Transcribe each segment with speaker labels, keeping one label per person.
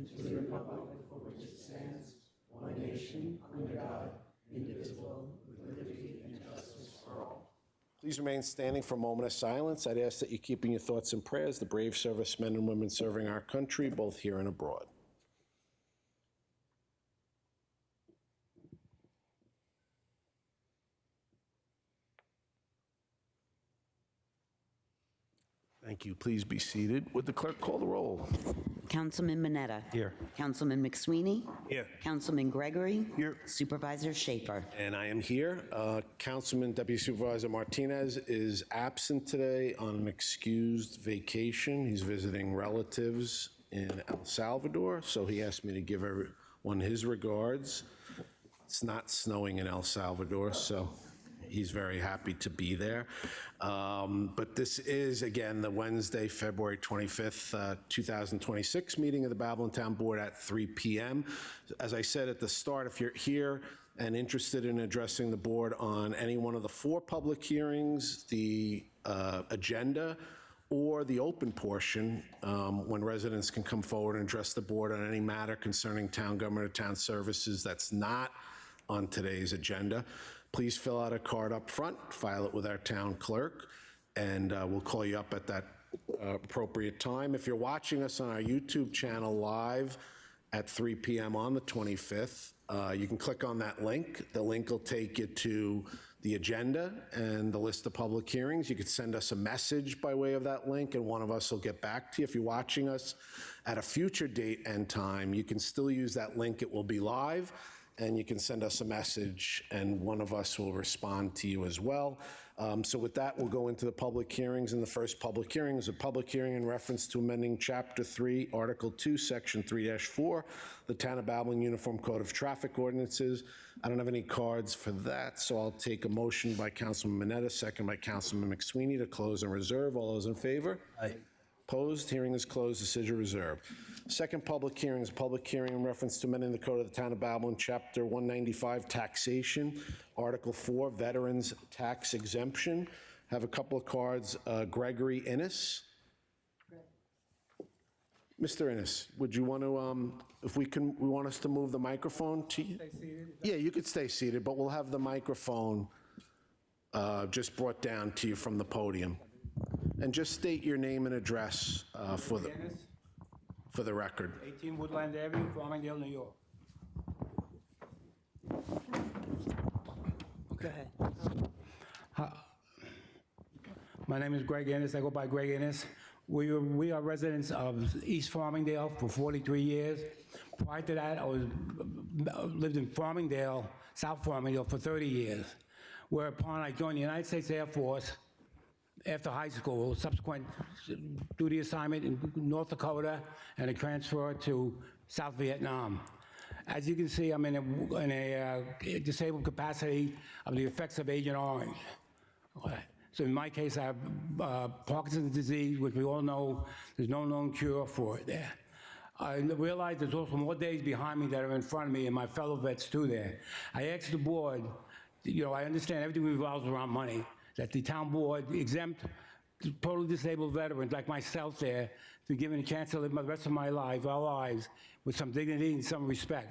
Speaker 1: and to the republic for which it stands, one nation, under God, indivisible, with liberty and justice for all. Please remain standing for a moment of silence. I'd ask that you keep in your thoughts and prayers the brave servicemen and women serving our country, both here and abroad. Thank you. Please be seated. Would the clerk call the roll?
Speaker 2: Councilman Mineta.
Speaker 3: Here.
Speaker 2: Councilman McSweeney.
Speaker 3: Here.
Speaker 2: Councilman Gregory.
Speaker 3: Here.
Speaker 2: Supervisor Schaefer.
Speaker 3: And I am here. Councilman Deputy Supervisor Martinez is absent today on an excused vacation. He's visiting relatives in El Salvador, so he asked me to give everyone his regards. It's not snowing in El Salvador, so he's very happy to be there. But this is, again, the Wednesday, February 25th, 2026 meeting of the Babylon Town Board at 3 p.m. As I said at the start, if you're here and interested in addressing the board on any one of the 4 public hearings, the agenda, or the open portion, when residents can come forward and address the board on any matter concerning town government or town services that's not on today's agenda, please fill out a card up front, file it with our town clerk, and we'll call you up at that appropriate time. If you're watching us on our YouTube channel live at 3 p.m. on the 25th, you can click on that link. The link will take you to the agenda and the list of public hearings. You could send us a message by way of that link, and one of us will get back to you. If you're watching us at a future date and time, you can still use that link. It will be live, and you can send us a message, and one of us will respond to you as well. So with that, we'll go into the public hearings, and the first public hearing is a public hearing in reference to amending Chapter 3, Article 2, Section 3-4, the Town of Babylon Uniform Code of Traffic Ordinances. I don't have any cards for that, so I'll take a motion by Councilman Mineta, second by Councilman McSweeney to close and reserve. All those in favor?
Speaker 4: Aye.
Speaker 3: Opposed? Hearing is closed. Decision reserved. Second public hearing is a public hearing in reference to amending the Code of the Town of Babylon, Chapter 195, Taxation, Article 4, Veterans Tax Exemption. Have a couple of cards. Gregory Innes. Mr. Innes, would you want to, if we want us to move the microphone to you?
Speaker 5: Stay seated?
Speaker 3: Yeah, you could stay seated, but we'll have the microphone just brought down to you from the podium. And just state your name and address for the record.
Speaker 5: 18 Woodland Avenue, Farmingdale, New York.
Speaker 2: Go ahead.
Speaker 5: My name is Greg Ennis. I go by Greg Ennis. We are residents of East Farmingdale for 43 years. Prior to that, I lived in Farmingdale, South Farmingdale, for 30 years, whereupon I joined the United States Air Force after high school, subsequent duty assignment in North Dakota, and a transfer to South Vietnam. As you can see, I'm in a disabled capacity of the effects of Agent Orange. So in my case, I have Parkinson's disease, which we all know there's no known cure for it there. I realize there's also more days behind me that are in front of me and my fellow vets too there. I asked the board, I understand everything revolves around money, that the town board exempt totally disabled veterans like myself there to be given a chance to live the rest of our lives, with some dignity and some respect.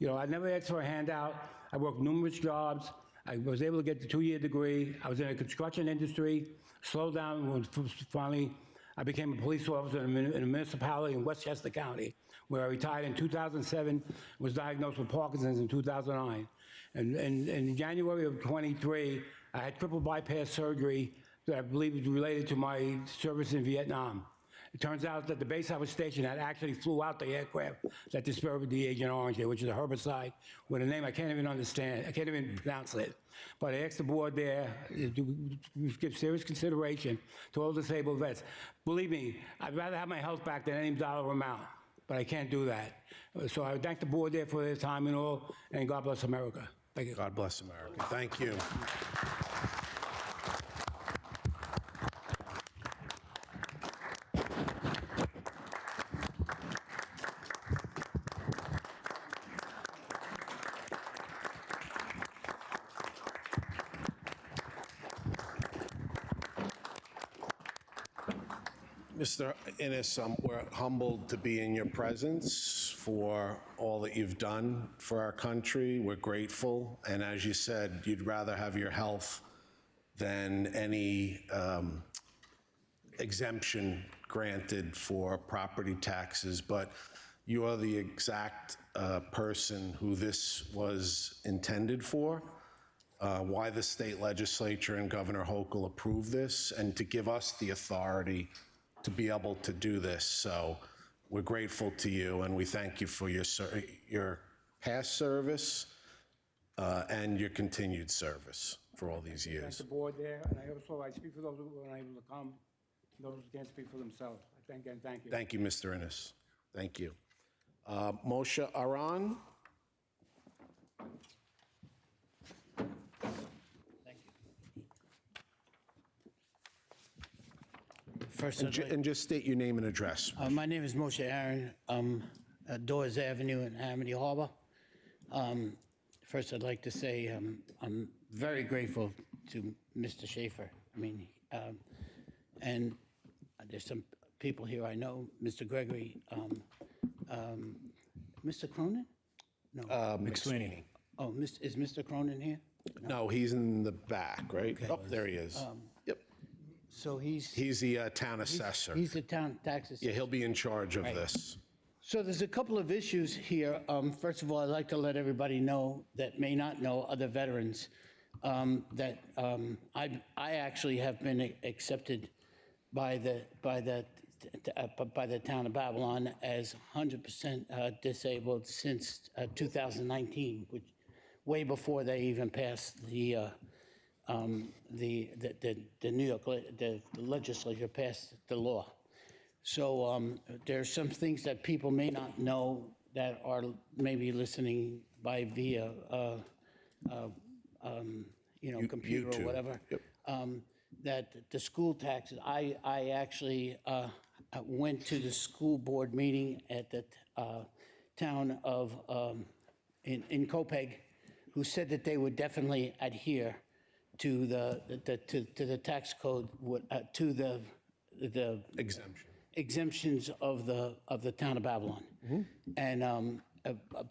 Speaker 5: I never asked for a handout. I worked numerous jobs. I was able to get the 2-year degree. I was in the construction industry, slowed down when finally I became a police officer in a municipality in Westchester County, where I retired in 2007, was diagnosed with Parkinson's in 2009. And in January of 23, I had triple bypass surgery that I believe is related to my service in Vietnam. It turns out that the base I was stationed at actually flew out the aircraft that dispersed the Agent Orange, which is a herbicide with a name I can't even understand. I can't even pronounce it. But I asked the board there to give serious consideration to all disabled vets. Believe me, I'd rather have my health back than any dollar amount, but I can't do that. So I thank the board there for their time and all, and God bless America. Thank you.
Speaker 3: God bless America. Thank you. Mr. Innes, we're humbled to be in your presence for all that you've done for our country. We're grateful, and as you said, you'd rather have your health than any exemption granted for property taxes, but you are the exact person who this was intended for, why the state legislature and Governor Hochul approved this, and to give us the authority to be able to do this. So we're grateful to you, and we thank you for your past service and your continued service for all these
Speaker 5: Thank
Speaker 3: years.
Speaker 5: the board there, and I speak for those who were unable to come, those who can't speak for themselves. I thank you.
Speaker 3: Thank you, Mr. Innes. Thank you. Moshe Aran?
Speaker 4: First, I'd like-
Speaker 3: And just state your name and address.
Speaker 4: my name is Moshe Aaron, at Dawes Avenue in Amity Harbor. First, I'd like to say I'm very grateful to Mr. Schaefer. I mean, and there's some people here I know, Mr. Gregory, Mr. Cronin? No.
Speaker 3: McSweeney.
Speaker 4: Oh, is Mr. Cronin here?
Speaker 3: No, he's in the back, right? Oh, there he is. Yep.
Speaker 4: So he's
Speaker 3: He's the town assessor.
Speaker 4: he's the town tax assessor.
Speaker 3: Yeah, he'll be in charge of this.
Speaker 4: So there's a couple of issues here. First of all, I'd like to let everybody know that may not know, other veterans, that I actually have been accepted by the town of Babylon as 100% disabled since 2019, which way before they even passed the New York the legislature passed the law. So there's some things that people may not know that are maybe listening by via computer
Speaker 3: YouTube.
Speaker 4: or whatever.
Speaker 3: Yep.
Speaker 4: That the school taxes, I actually went to the school board meeting at the town of in Copeg, who said that they would definitely adhere to the tax code, to the
Speaker 3: Exemption.
Speaker 4: exemptions of the town of Babylon. And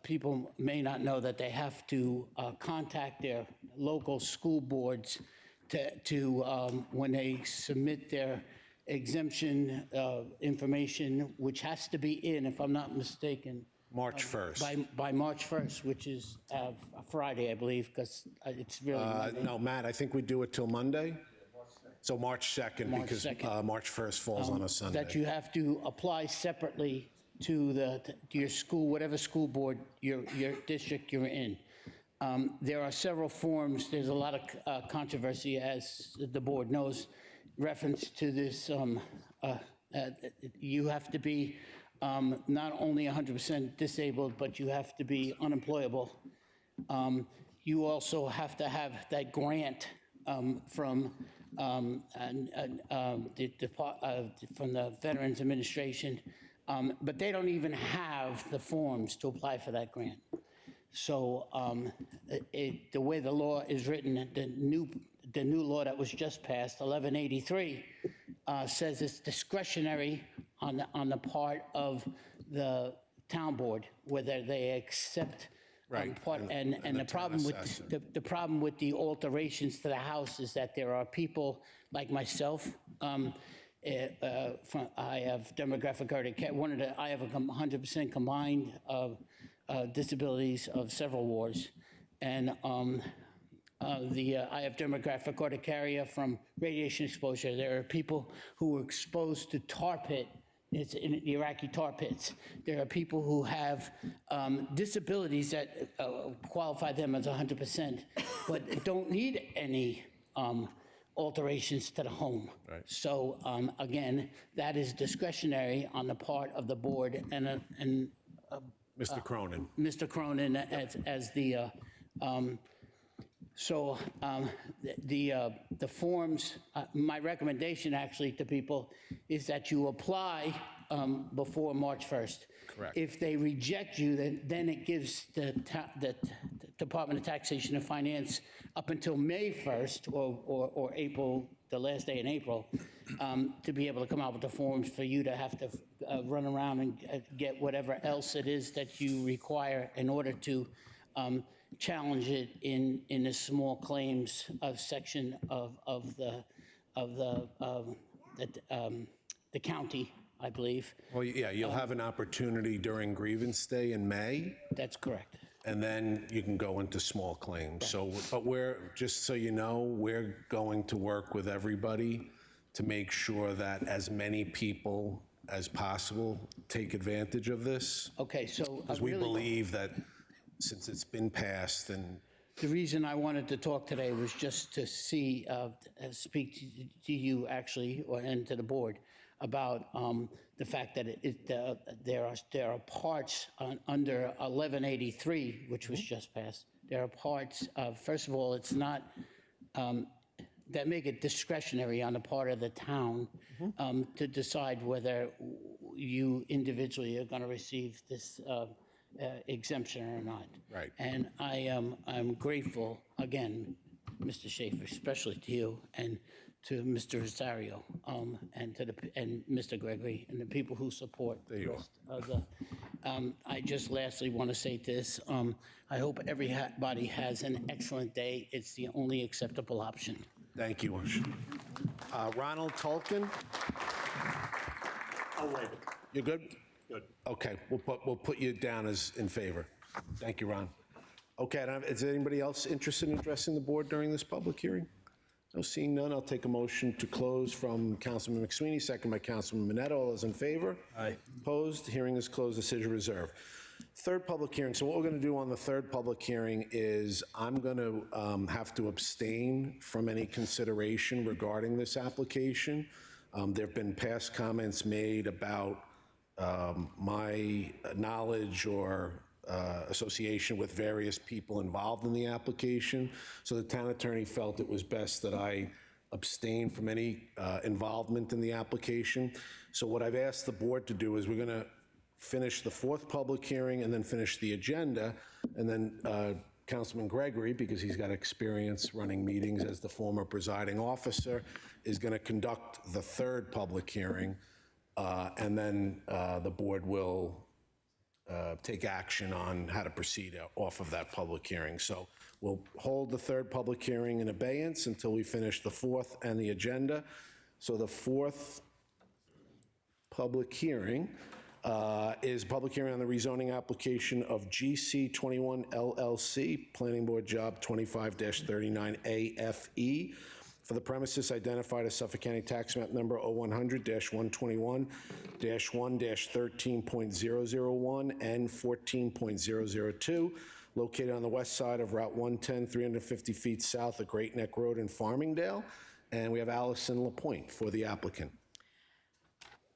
Speaker 4: people may not know that they have to contact their local school boards to when they submit their exemption information, which has to be in, if I'm not mistaken,
Speaker 3: March 1st.
Speaker 4: by March 1st, which is a Friday, I believe, because it's really Monday.
Speaker 3: No, Matt, I think we do it till Monday. So March 2nd,
Speaker 4: March
Speaker 3: because
Speaker 4: 2nd.
Speaker 3: March 1st falls on a Sunday.
Speaker 4: That you have to apply separately to your school, whatever school board your district you're in. There are several forms. There's a lot of controversy, as the board knows, reference to this. You have to be not only 100% disabled, but you have to be unemployable. You also have to have that grant from the Veterans Administration, but they don't even have the forms to apply for that grant. So the way the law is written, the new law that was just passed, 1183, says it's discretionary on the part of the town board whether they accept.
Speaker 3: Right,
Speaker 4: And
Speaker 3: and
Speaker 4: the
Speaker 3: the
Speaker 4: problem
Speaker 3: town
Speaker 4: with
Speaker 3: assessor.
Speaker 4: the problem with the alterations to the house is that there are people like myself. I have demographic urticaria. I have a 100% combined disabilities of several wars, and I have demographic urticaria from radiation exposure. There are people who were exposed to tar pit. It's in the Iraqi tar pits. There are people who have disabilities that qualify them as 100%, but don't need any alterations to the home.
Speaker 3: Right.
Speaker 4: So again, that is discretionary on the part of the board and
Speaker 3: Mr. Cronin.
Speaker 4: Mr. Cronin as the. So the forms, my recommendation actually to people is that you apply before March 1st.
Speaker 3: Correct.
Speaker 4: If they reject you, then it gives the Department of Taxation and Finance up until May 1st or April, the last day in April, to be able to come out with the forms for you to have to run around and get whatever else it is that you require in order to challenge it in the small claims section of the county, I believe.
Speaker 3: Well, yeah, you'll have an opportunity during grievance day in May,
Speaker 4: That's correct.
Speaker 3: and then you can go into small claims. So, but just so you know, we're going to work with everybody to make sure that as many people as possible take advantage of this.
Speaker 4: Okay, so
Speaker 3: Because we believe that since it's been passed and
Speaker 4: the reason I wanted to talk today was just to speak to you actually, and to the board about the fact that there are parts under 1183, which was just passed. There are parts, first of all, it's not, that make it discretionary on the part of the town to decide whether you individually are going to receive this exemption or not.
Speaker 3: Right.
Speaker 4: And I'm grateful, again, Mr. Schaefer, especially to you and to Mr. Rosario, and Mr. Gregory, and the people who support the rest of the. I just lastly want to say this, I hope everybody has an excellent day. It's the only acceptable option.
Speaker 3: thank you. Ronald Tolkien,
Speaker 6: I'll waive it.
Speaker 3: you good?
Speaker 6: Good.
Speaker 3: Okay, we'll put you down as in favor. Thank you, Ron. Okay, is there anybody else interested in addressing the board during this public hearing? No, seeing none, I'll take a motion to close from Councilman McSweeney, second by Councilman Mineta. All those in favor? Aye. Opposed? Hearing is closed. Decision reserved. Third public hearing. So what we're going to do on the third public hearing is I'm going to have to abstain from any consideration regarding this application. There have been past comments made about my knowledge or association with various people involved in the application. So the town attorney felt it was best that I abstain from any involvement in the application. So what I've asked the board to do is we're going to finish the fourth public hearing and then finish the agenda. And then Councilman Gregory, because he's got experience running meetings as the former presiding officer, is going to conduct the third public hearing. And then the board will take action on how to proceed off of that public hearing. So we'll hold the third public hearing in abeyance until we finish the fourth and the agenda. So the fourth public hearing is public hearing on the rezoning application of GC 21 LLC, Planning Board Job 25-39 AFE, for the premises identified as Suffolk County Tax Map Number 0100-121-1-13.001 and 14.002, located on the west side of Route 110, 350 feet south of Great Neck Road in Farmingdale. And we have Allison Lapointe for the applicant.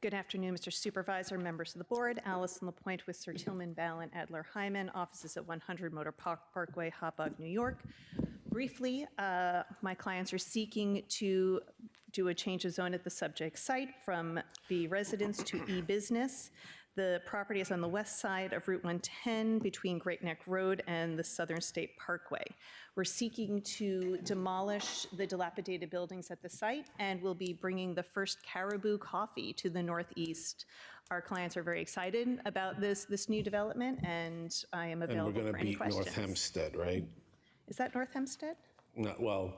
Speaker 7: Good afternoon, Mr. Supervisor, members of the board. Allison Lapointe with Sir Tillman Ballin Adler Hyman, offices at 100 Motor Parkway, Hauppauge, New York. Briefly, my clients are seeking to do a change of zone at the subject site from B residence to E business. The property is on the west side of Route 110 between Great Neck Road and the Southern State Parkway. We're seeking to demolish the dilapidated buildings at the site, and we'll be bringing the first Caribou Coffee to the northeast. Our clients are very excited about this new development, and I am
Speaker 3: And we're
Speaker 7: available
Speaker 3: going
Speaker 7: for
Speaker 3: to
Speaker 7: any
Speaker 3: beat
Speaker 7: questions.
Speaker 3: North Hempstead, right?
Speaker 7: Is that North Hempstead?
Speaker 3: No, well,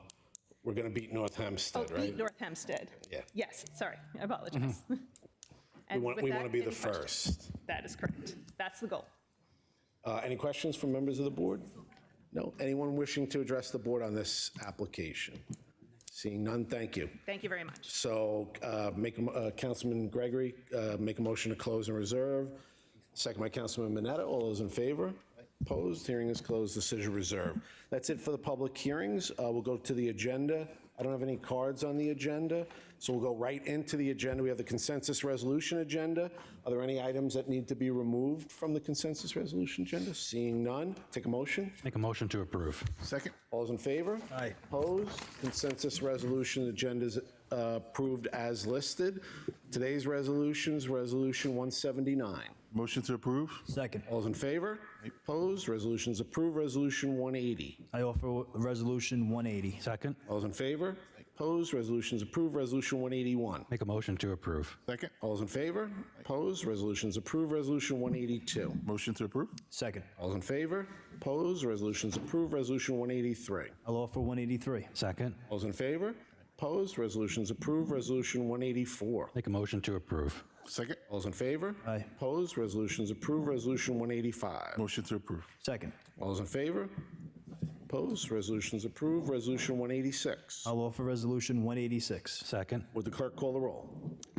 Speaker 3: we're going to beat North Hempstead,
Speaker 7: Oh,
Speaker 3: right?
Speaker 7: beat North Hempstead.
Speaker 3: Yeah.
Speaker 7: Yes, sorry, I apologize.
Speaker 3: We
Speaker 7: And
Speaker 3: want
Speaker 7: with
Speaker 3: to
Speaker 7: that,
Speaker 3: be the
Speaker 7: any questions?
Speaker 3: first.
Speaker 7: That is correct. That's the goal.
Speaker 3: Any questions from members of the board? No? Anyone wishing to address the board on this application? Seeing none, thank you.
Speaker 7: Thank you very much.
Speaker 3: So Councilman Gregory, make a motion to close and reserve. Second by Councilman Mineta. All those in favor? Opposed? Hearing is closed. Decision reserved. That's it for the public hearings. We'll go to the agenda. I don't have any cards on the agenda, so we'll go right into the agenda. We have the consensus resolution agenda. Are there any items that need to be removed from the consensus resolution agenda? Seeing none, take a motion.
Speaker 8: Make a motion to approve.
Speaker 3: Second. All those in favor?
Speaker 8: Aye.
Speaker 3: Opposed? Consensus resolution agenda is approved as listed. Today's resolutions, Resolution 179.
Speaker 6: Motion to approve?
Speaker 8: Second.
Speaker 3: All those in favor? Opposed? Resolution's approved. Resolution 180.
Speaker 8: I offer Resolution 180.
Speaker 9: Second.
Speaker 3: All those in favor? Opposed? Resolution's approved. Resolution 181.
Speaker 9: Make a motion to approve.
Speaker 6: Second.
Speaker 3: All those in favor? Opposed? Resolution's approved. Resolution 182.
Speaker 6: Motion to approve?
Speaker 8: Second.
Speaker 3: All those in favor? Opposed? Resolution's approved. Resolution 183.
Speaker 8: I'll offer 183.
Speaker 9: Second.
Speaker 3: All those in favor? Opposed? Resolution's approved. Resolution 184.
Speaker 9: Make a motion to approve.
Speaker 6: Second.
Speaker 3: All those in favor?
Speaker 8: Aye.
Speaker 3: Opposed? Resolution's approved. Resolution 185.
Speaker 6: Motion to approve?
Speaker 8: Second.
Speaker 3: All those in favor? Opposed? Resolution's approved. Resolution 186.
Speaker 8: I'll offer Resolution 186.
Speaker 9: Second.
Speaker 3: Would the clerk call the roll?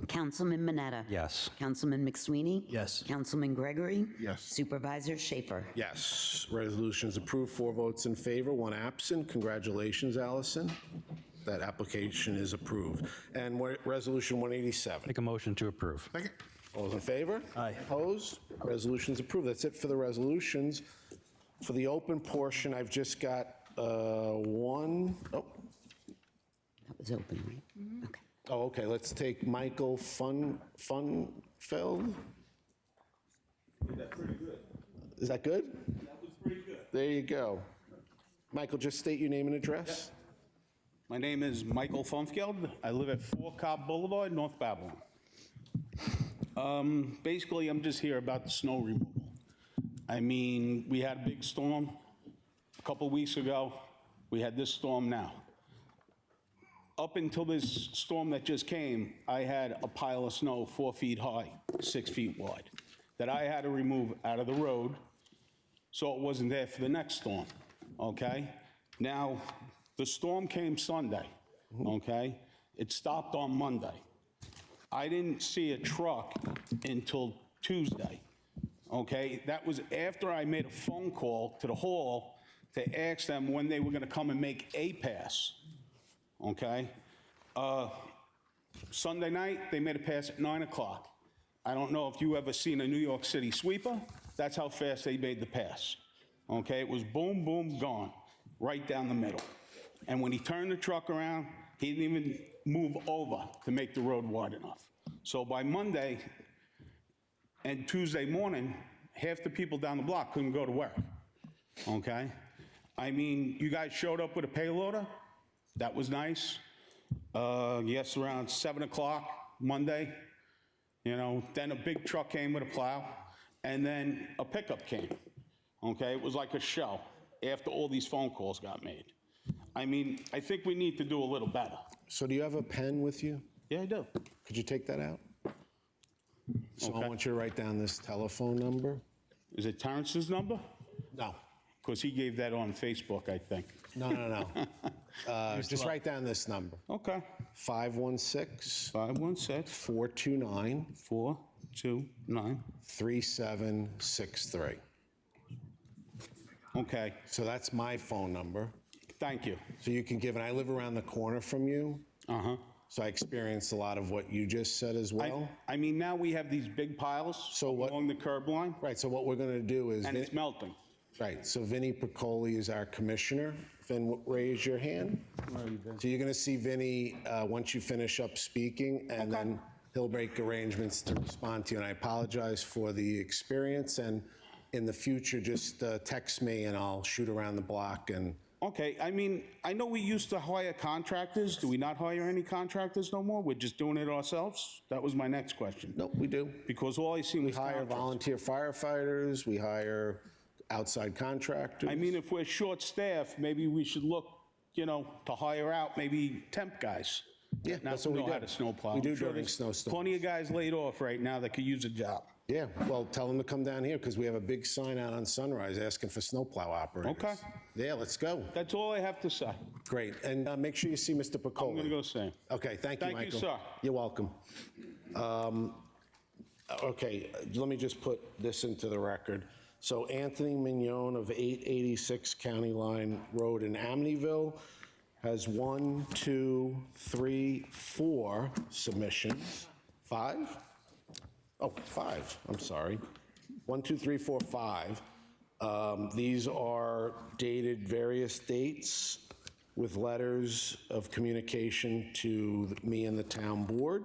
Speaker 2: Councilman Mineta.
Speaker 9: Yes.
Speaker 2: Councilman McSweeney.
Speaker 8: Yes.
Speaker 2: Councilman Gregory.
Speaker 6: Yes.
Speaker 2: Supervisor Schaefer.
Speaker 3: Yes. Resolution's approved, 4 votes in favor, 1 absent. Congratulations, Allison. That application is approved. And Resolution 187.
Speaker 9: Make a motion to approve.
Speaker 6: Second.
Speaker 3: All those in favor?
Speaker 8: Aye.
Speaker 3: Opposed? Resolution's approved. That's it for the resolutions. For the open portion, I've just got one. Oh,
Speaker 2: That was open, right? Okay.
Speaker 3: oh, okay. Let's take Michael Funfeld. Is that good? That was pretty good. There you go. Michael, just state your name and address.
Speaker 10: My name is Michael Funfeld. I live at 4 Cobb Boulevard, North Babylon. Basically, I'm just here about the snow removal. I mean, we had a big storm a couple weeks ago. We had this storm now. Up until this storm that just came, I had a pile of snow 4 feet high, 6 feet wide, that I had to remove out of the road so it wasn't there for the next storm, okay? Now, the storm came Sunday, okay? It stopped on Monday. I didn't see a truck until Tuesday, okay? That was after I made a phone call to the hall to ask them when they were gonna come and make a pass, okay? Sunday night, they made a pass at 9 o'clock. I don't know if you ever seen a New York City sweeper. That's how fast they made the pass, okay? It was boom, boom, gone, right down the middle. And when he turned the truck around, he didn't even move over to make the road wide enough. So by Monday and Tuesday morning, half the people down the block couldn't go to work, okay? I mean, you guys showed up with a payloader. That was nice. Yes, around 7 o'clock Monday, you know, then a big truck came with a plow, and then a pickup came, okay? It was like a show after all these phone calls got made. I mean, I think we need to do a little better.
Speaker 3: So do you have a pen with you?
Speaker 10: Yeah, I do.
Speaker 3: Could you take that out? So I
Speaker 10: Okay.
Speaker 3: want you to write down this telephone number.
Speaker 10: Is it Terrence's number?
Speaker 3: No,
Speaker 10: Because he gave that on Facebook, I think.
Speaker 3: no. Just write down this number.
Speaker 10: Okay.
Speaker 3: 516
Speaker 10: 516
Speaker 3: 429
Speaker 10: 429.
Speaker 3: 3763.
Speaker 10: Okay,
Speaker 3: So that's my phone number.
Speaker 10: thank you.
Speaker 3: So you can give, and I live around the corner from you,
Speaker 10: Uh-huh.
Speaker 3: so I experienced a lot of what you just said as well.
Speaker 10: I mean, now we have these big piles
Speaker 3: So what-
Speaker 10: along the curb line,
Speaker 3: Right, so what we're going to do is,
Speaker 10: and it's melting.
Speaker 3: right, so Vinnie Piccoli is our commissioner. Vin, raise your hand. So you're going to see Vinnie once you finish up speaking, and then he'll make arrangements to respond to you. And I apologize for the experience, and in the future, just text me and I'll shoot around the block and,
Speaker 10: Okay, I mean, I know we used to hire contractors. Do we not hire any contractors no more? We're just doing it ourselves? That was my next question.
Speaker 3: no, we do.
Speaker 10: Because all I seen
Speaker 3: We
Speaker 10: was
Speaker 3: hire
Speaker 10: contractors.
Speaker 3: volunteer firefighters, we hire outside contractors.
Speaker 10: I mean, if we're short-staffed, maybe we should look, you know, to hire out maybe temp guys.
Speaker 3: Yeah,
Speaker 10: Not
Speaker 3: that's what we
Speaker 10: know
Speaker 3: do.
Speaker 10: how to snowplow.
Speaker 3: We do
Speaker 10: I'm sure
Speaker 3: during
Speaker 10: there's
Speaker 3: snowstorms.
Speaker 10: Plenty of guys laid off right now that could use a job.
Speaker 3: Yeah, well, tell them to come down here, because we have a big sign out on Sunrise asking for snowplow operators.
Speaker 10: Okay.
Speaker 3: Yeah, let's go.
Speaker 10: That's all I have to say.
Speaker 3: Great, and make sure you see Mr. Piccoli.
Speaker 10: I'm gonna go see him.
Speaker 3: Okay, thank you,
Speaker 10: Thank you,
Speaker 3: Michael.
Speaker 10: sir.
Speaker 3: You're welcome. Okay, let me just put this into the record. So Anthony Mignon of 886 County Line Road in Amityville has 1, 2, 3, 4 submissions. 5? Oh, 5, I'm sorry. 1, 2, 3, 4, 5. These are dated various dates with letters of communication to me and the town board.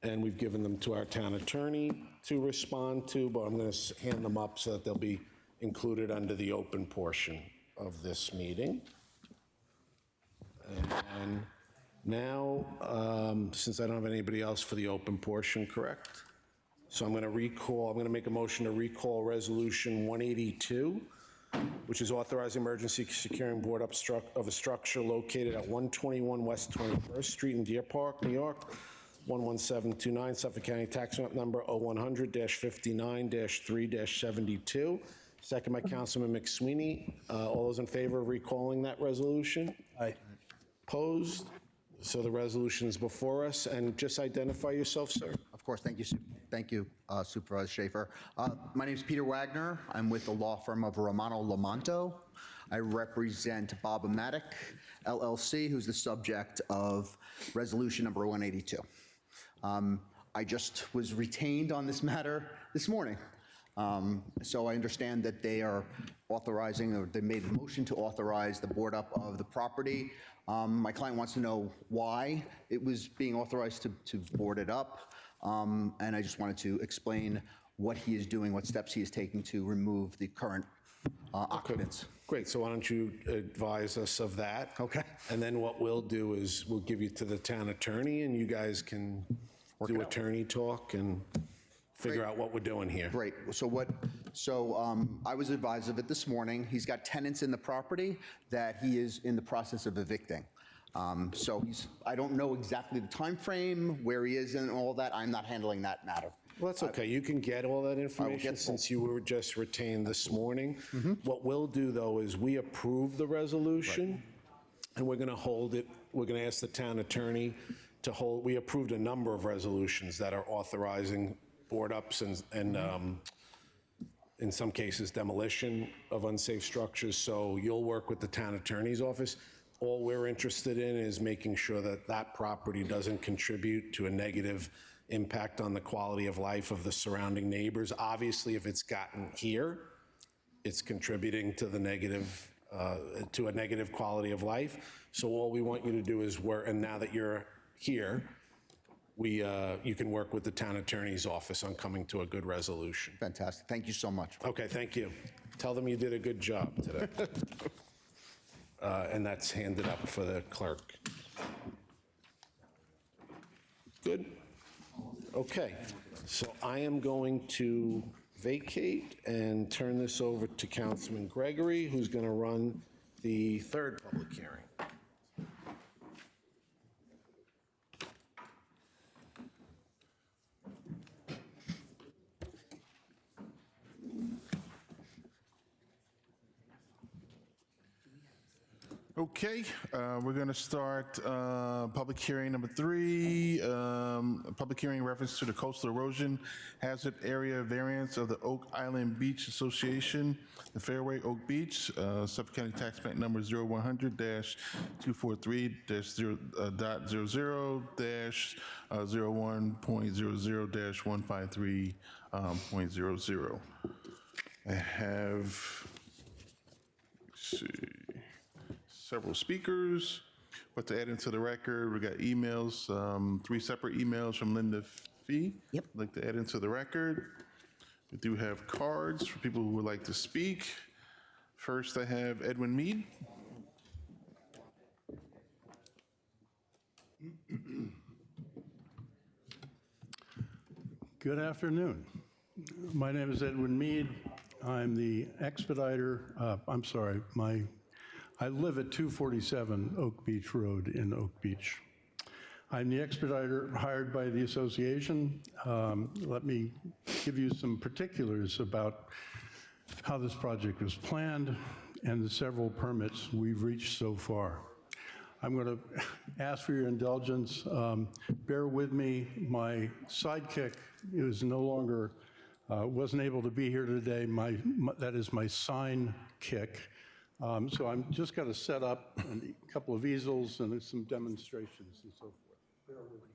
Speaker 3: and we've given them to our town attorney to respond to, but I'm going to hand them up so that they'll be included under the open portion of this meeting. And now, since I don't have anybody else for the open portion, correct? So I'm going to make a motion to recall Resolution 182, which is authorizing emergency securing board up of a structure located at 121 West 21st Street in Deer Park, New York, 11729, Suffolk County Tax Map Number 0100-59-3-72. Second by Councilman McSweeney. All those in favor of recalling that resolution?
Speaker 8: Aye.
Speaker 3: Opposed? So the resolution is before us, and just identify yourself, sir.
Speaker 6: Of course, thank you, Supervisor Schaefer. My name is Peter Wagner. I'm with the law firm of Romano Lamonto. I represent Bob Matic, LLC, who's the subject of resolution number 182. I just was retained on this matter this morning. So I understand that they are authorizing, or they made a motion to authorize the board up of the property. My client wants to know why it was being authorized to board it up. And I just wanted to explain what he is doing, what steps he is taking to remove the current occupants.
Speaker 3: Great, so why don't you advise us of that?
Speaker 6: Okay.
Speaker 3: And then what we'll do is we'll give you to the town attorney, and you guys can do attorney talk and figure out what we're doing here.
Speaker 6: Great. So I was advised of it this morning. He's got tenants in the property that he is in the process of evicting. So I don't know exactly the time frame, where he is and all that. I'm not handling that matter.
Speaker 3: Well, that's okay. You can get all that information
Speaker 6: get
Speaker 3: since you were just retained this morning. What we'll do, though, is we approve the resolution, and we're going to hold it. We're going to ask the town attorney to hold. We approved a number of resolutions that are authorizing board ups and in some cases, demolition of unsafe structures. So you'll work with the town attorney's office. All we're interested in is making sure that that property doesn't contribute to a negative impact on the quality of life of the surrounding neighbors. Obviously, if it's gotten here, it's contributing to the negative, to a negative quality of life. So all we want you to do is work, and now that you're here, you can work with the town attorney's office on coming to a good resolution.
Speaker 6: Fantastic. Thank you so much.
Speaker 3: Okay, thank you. Tell them you did a good job today. And that's handed up for the clerk. Good? Okay, so I am going to vacate and turn this over to Councilman Gregory, who's going to run the third public hearing.
Speaker 11: Okay, we're going to start public hearing number 3, public hearing in reference to the coastal erosion hazard area variance of the Oak Island Beach Association, the Fairway Oak Beach, Suffolk County Tax Map Number 0100-243-0.00-153.00. I have, let's see, several speakers, but to add into the record, we got emails, 3 separate emails from Linda Fee.
Speaker 2: Yep.
Speaker 11: I'd like to add into the record. We do have cards for people who would like to speak. First, I have Edwin Mead.
Speaker 12: Good afternoon. My name is Edwin Mead. I'm the expediter. I live at 247 Oak Beach Road in Oak Beach. I'm the expediter hired by the association. Let me give you some particulars about how this project was planned and the several permits we've reached so far. I'm going to ask for your indulgence. Bear with me. My sidekick is no longer, wasn't able to be here today. That is my sign kick. So I'm just going to set up a couple of easels and some demonstrations and so forth. Bear with me.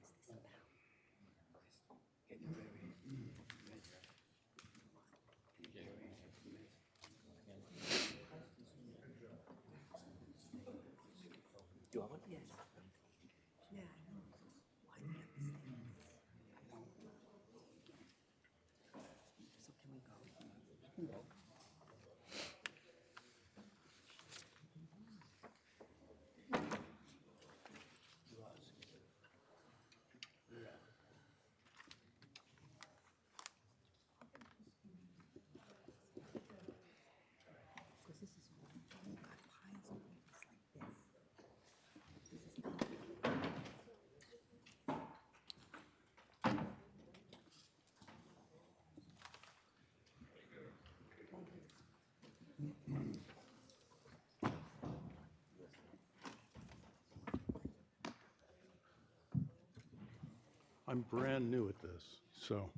Speaker 12: I'm brand new at this, so.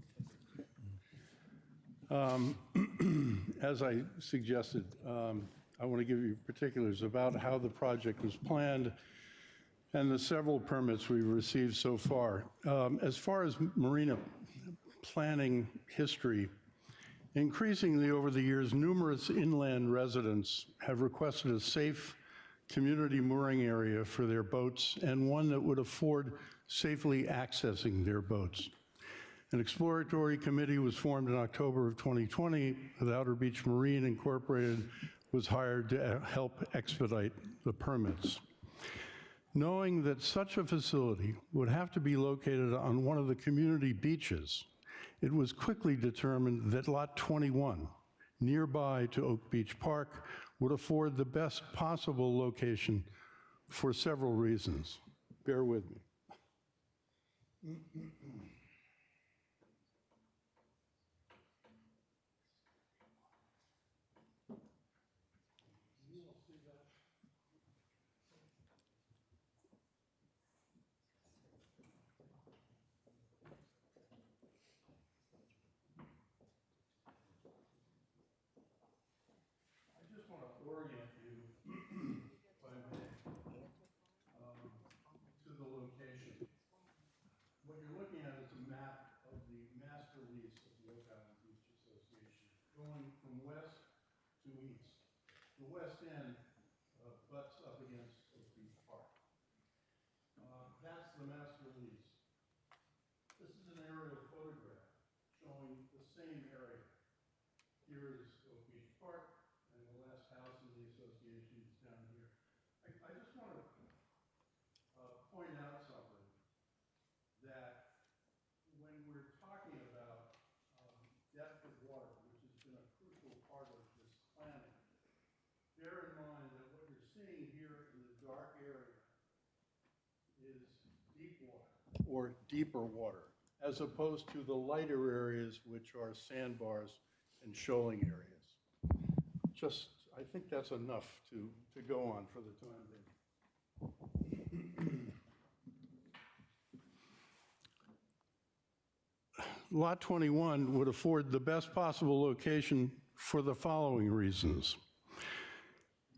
Speaker 12: As I suggested, I want to give you particulars about how the project was planned and the several permits we've received so far. As far as marina planning history, increasingly over the years, numerous inland residents have requested a safe community mooring area for their boats and one that would afford safely accessing their boats. An exploratory committee was formed in October of 2020 with Outer Beach Marine Incorporated was hired to help expedite the permits. Knowing that such a facility would have to be located on one of the community beaches, it was quickly determined that Lot 21, nearby to Oak Beach Park, would afford the best possible location for several reasons. Bear with me. Orient you, if I may, to the location. What you're looking at is a map of the master lease of the Oak Island Beach Association, going from west to east. The west end butts up against Oak Beach Park. That's the master lease. This is an aerial photograph showing the same area. Here is Oak Beach Park. And the last house in the association is down here. I just want to point out something, that when we're talking about depth of water, which has been a crucial part of this planning, bear in mind that what you're seeing here in the dark area is deep water, or deeper water, as opposed to the lighter areas, which are sandbars and shoaling areas. Just, I think that's enough to go on for the time being. Lot 21 would afford the best possible location for the following reasons.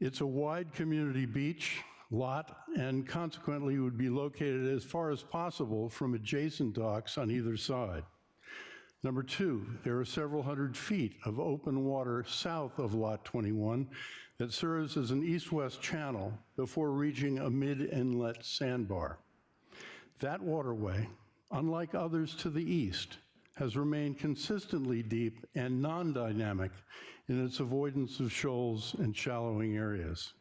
Speaker 12: It's a wide community beach lot and consequently would be located as far as possible from adjacent docks on either side. Number two, there are several hundred feet of open water south of Lot 21 that serves as an east-west channel before reaching a mid-inlet sandbar. That waterway, unlike others to the east, has remained consistently deep and non-dynamic in its avoidance of shoals and shallowing areas.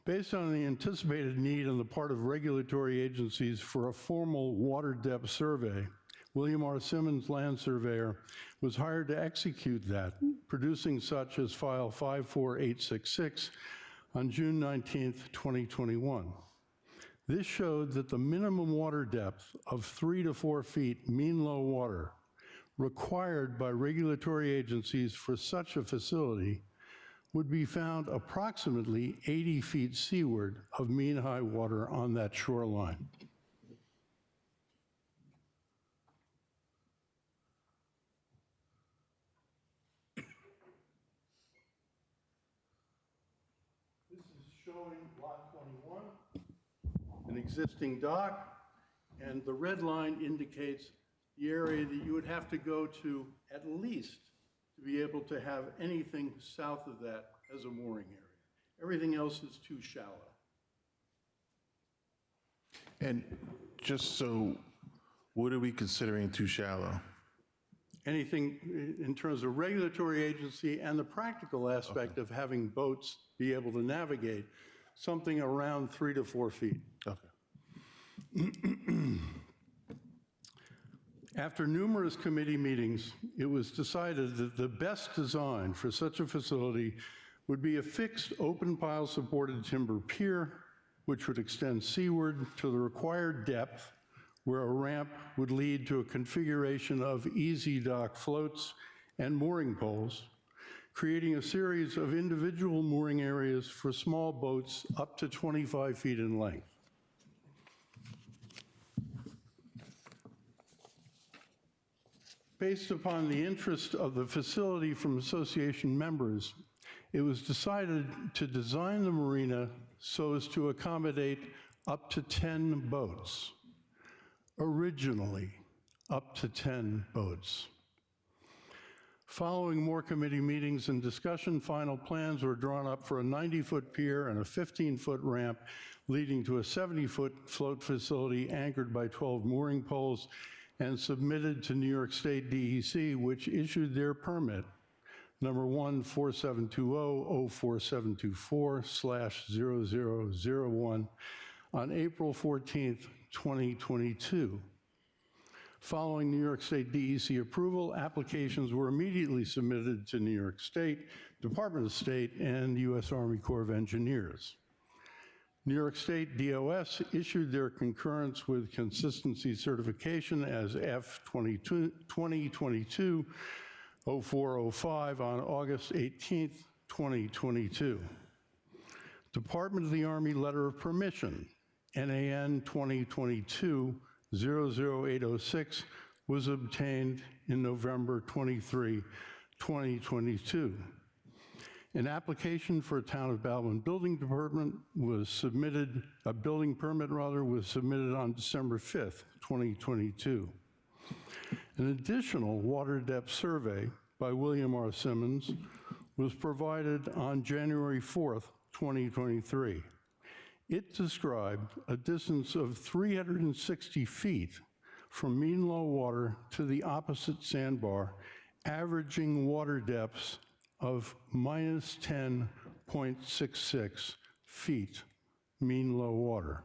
Speaker 12: Based on the anticipated need on the part of regulatory agencies for a formal water depth survey, William R. Simmons, land surveyor, was hired to execute that, producing such as file 54866 on June 19th, 2021. This showed that the minimum water depth of 3 to 4 feet mean low water required by regulatory agencies for such a facility would be found approximately 80 feet seaward of mean high water on that shoreline. This is showing Lot 21, an existing dock, and the red line indicates the area that you would have to go to at least to be able to have anything south of that as a mooring area. Everything else is too shallow.
Speaker 11: And just so, what are we considering too shallow?
Speaker 12: Anything in terms of regulatory agency and the practical aspect of having boats be able to navigate, something around 3 to 4 feet.
Speaker 11: Okay.
Speaker 12: After numerous committee meetings, it was decided that the best design for such a facility would be a fixed open pile supported timber pier, which would extend seaward to the required depth, where a ramp would lead to a configuration of easy dock floats and mooring poles, creating a series of individual mooring areas for small boats up to 25 feet in length. Based upon the interest of the facility from association members, it was decided to design the marina so as to accommodate up to 10 boats. Originally, up to 10 boats. Following more committee meetings and discussion, final plans were drawn up for a 90-foot pier and a 15-foot ramp leading to a 70-foot float facility anchored by 12 mooring poles and submitted to New York State DEC, which issued their permit, number 14720-04724/0001, on April 14th, 2022. Following New York State DEC approval, applications were immediately submitted to New York State, Department of State, and U.S. Army Corps of Engineers. New York State DOS issued their concurrence with consistency certification as F-2022-0405 on August 18th, 2022. Department of the Army letter of permission, NAN 2022-00806, was obtained in November 23, 2022. An application for a Town of Baldwin building permit was submitted on December 5th, 2022. An additional water depth survey by William R. Simmons was provided on January 4th, 2023. It described a distance of 360 feet from mean low water to the opposite sandbar, averaging water depths of minus 10.66 feet mean low water,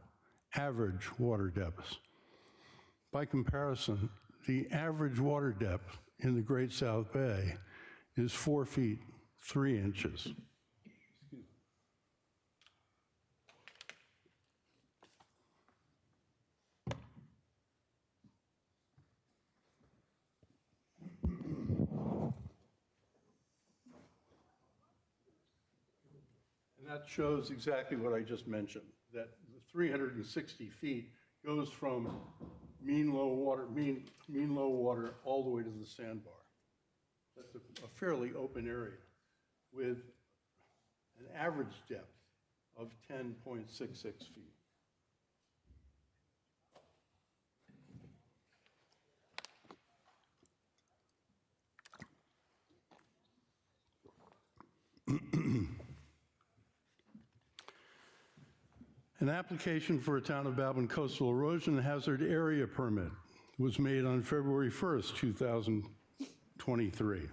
Speaker 12: average water depths. By comparison, the average water depth in the Great South Bay is 4 feet 3 inches. And that shows exactly what I just mentioned, that the 360 feet goes from mean low water all the way to the sandbar. That's a fairly open area with an average depth of 10.66 feet. An application for a Town of Baldwin coastal erosion hazard area permit was made on February 1st, 2023.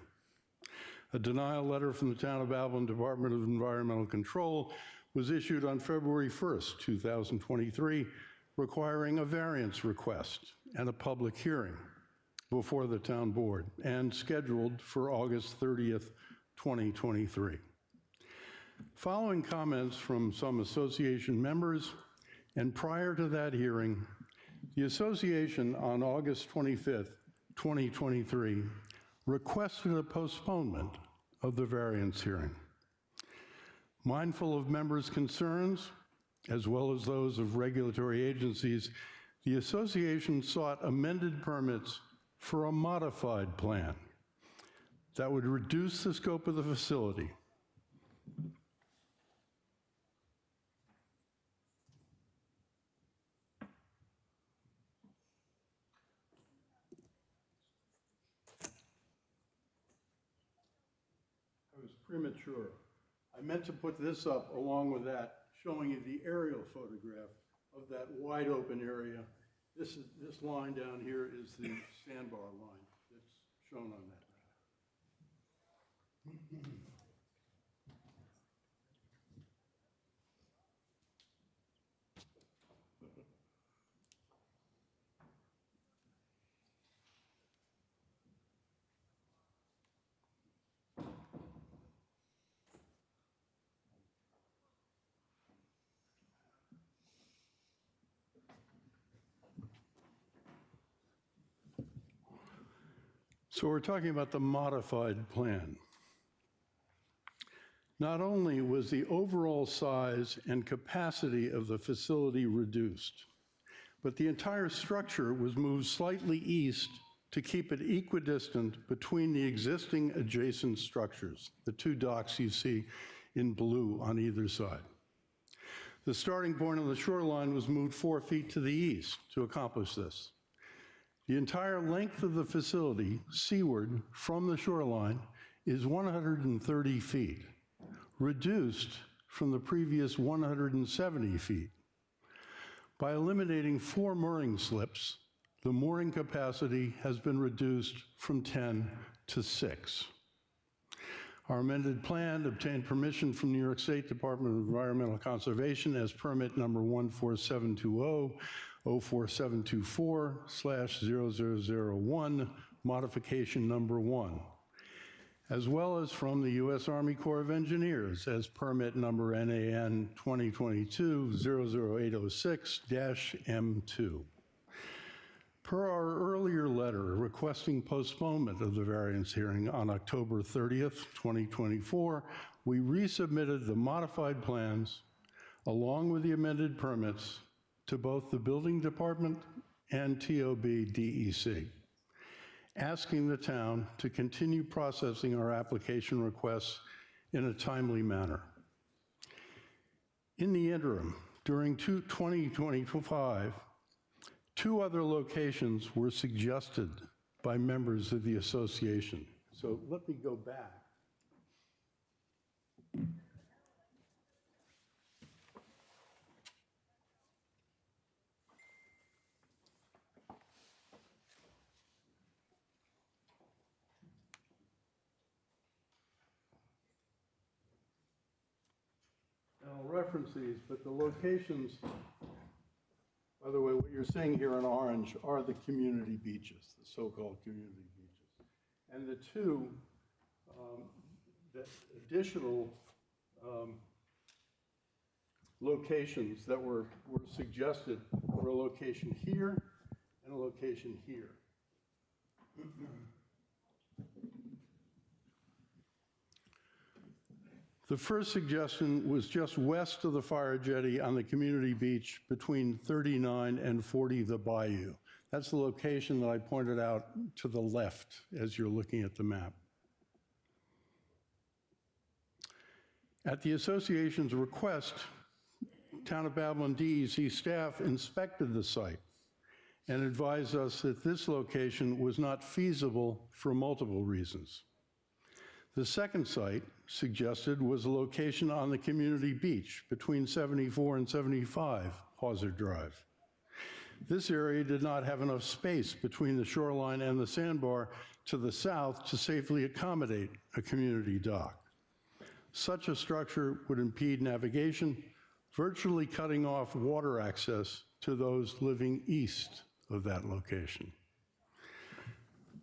Speaker 12: A denial letter from the Town of Baldwin Department of Environmental Control was issued on February 1st, 2023, requiring a variance request and a public hearing before the town board, and scheduled for August 30th, 2023. Following comments from some association members, and prior to that hearing, the association on August 25th, 2023, requested a postponement of the variance hearing. Mindful of members' concerns, as well as those of regulatory agencies, the association sought amended permits for a modified plan that would reduce the scope of the facility. Premature. I meant to put this up along with that, showing you the aerial photograph of that wide open area. This line down here is the sandbar line that's shown on that map. So we're talking about the modified plan. Not only was the overall size and capacity of the facility reduced, but the entire structure was moved slightly east to keep it equidistant between the existing adjacent structures, the two docks you see in blue on either side. The starting point on the shoreline was moved 4 feet to the east to accomplish this. The entire length of the facility seaward from the shoreline is 130 feet, reduced from the previous 170 feet. By eliminating 4 mooring slips, the mooring capacity has been reduced from 10 to 6. Our amended plan obtained permission from New York State Department of Environmental Conservation as permit number 14720-04724/0001, modification number 1, as well as from the U.S. Army Corps of Engineers as permit number NAN 2022-00806-M2. Per our earlier letter requesting postponement of the variance hearing on October 30th, 2024, we resubmitted the modified plans along with the amended permits to both the Building Department and TOB DEC, asking the town to continue processing our application requests in a timely manner. In the interim, during 2025, 2 other locations were suggested by members of the association. So let me go back. And I'll reference these, but the locations, by the way, what you're seeing here in orange are the community beaches, the so-called community beaches. And the 2 the additional locations that were suggested were a location here and a location here. The first suggestion was just west of the fire jetty on the community beach between 39 and 40 the Bayou. That's the location that I pointed out to the left as you're looking at the map. At the association's request, Town of Babylon DEC staff inspected the site and advised us that this location was not feasible for multiple reasons. The second site suggested was a location on the community beach between 74 and 75 Hauser Drive. This area did not have enough space between the shoreline and the sandbar to the south to safely accommodate a community dock. Such a structure would impede navigation, virtually cutting off water access to those living east of that location.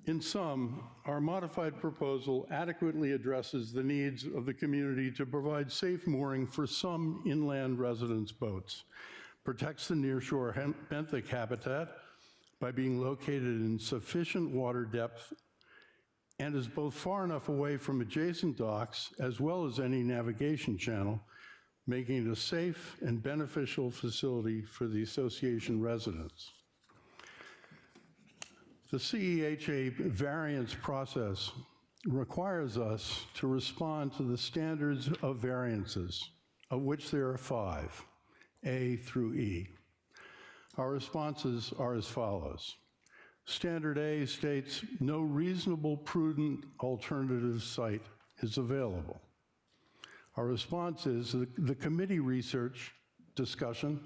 Speaker 12: In sum, our modified proposal adequately addresses the needs of the community to provide safe mooring for some inland residents' boats, protects the nearshore benthic habitat by being located in sufficient water depth, and is both far enough away from adjacent docks as well as any navigation channel, making it a safe and beneficial facility for the association residents. The CEHA variance process requires us to respond to the standards of variances, of which there are 5, A through E. Our responses are as follows. Standard A states no reasonable, prudent alternative site is available. Our response is the committee research, discussion,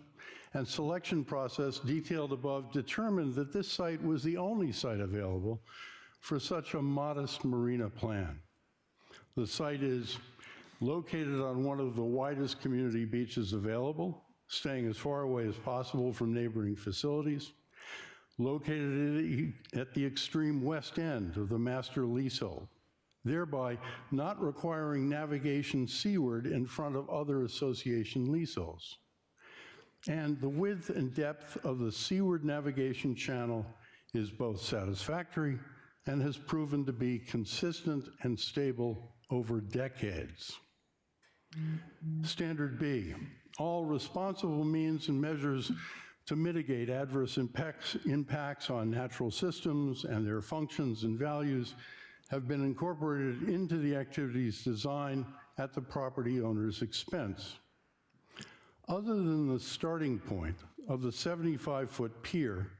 Speaker 12: and selection process detailed above determined that this site was the only site available for such a modest marina plan. The site is located on one of the widest community beaches available, staying as far away as possible from neighboring facilities, located at the extreme west end of the master leasehold, thereby not requiring navigation seaward in front of other association leaseholds. And the width and depth of the seaward navigation channel is both satisfactory and has proven to be consistent and stable over decades. Standard B, all responsible means and measures to mitigate adverse impacts on natural systems and their functions and values have been incorporated into the activities design at the property owner's expense. Other than the starting point of the 75-foot pier,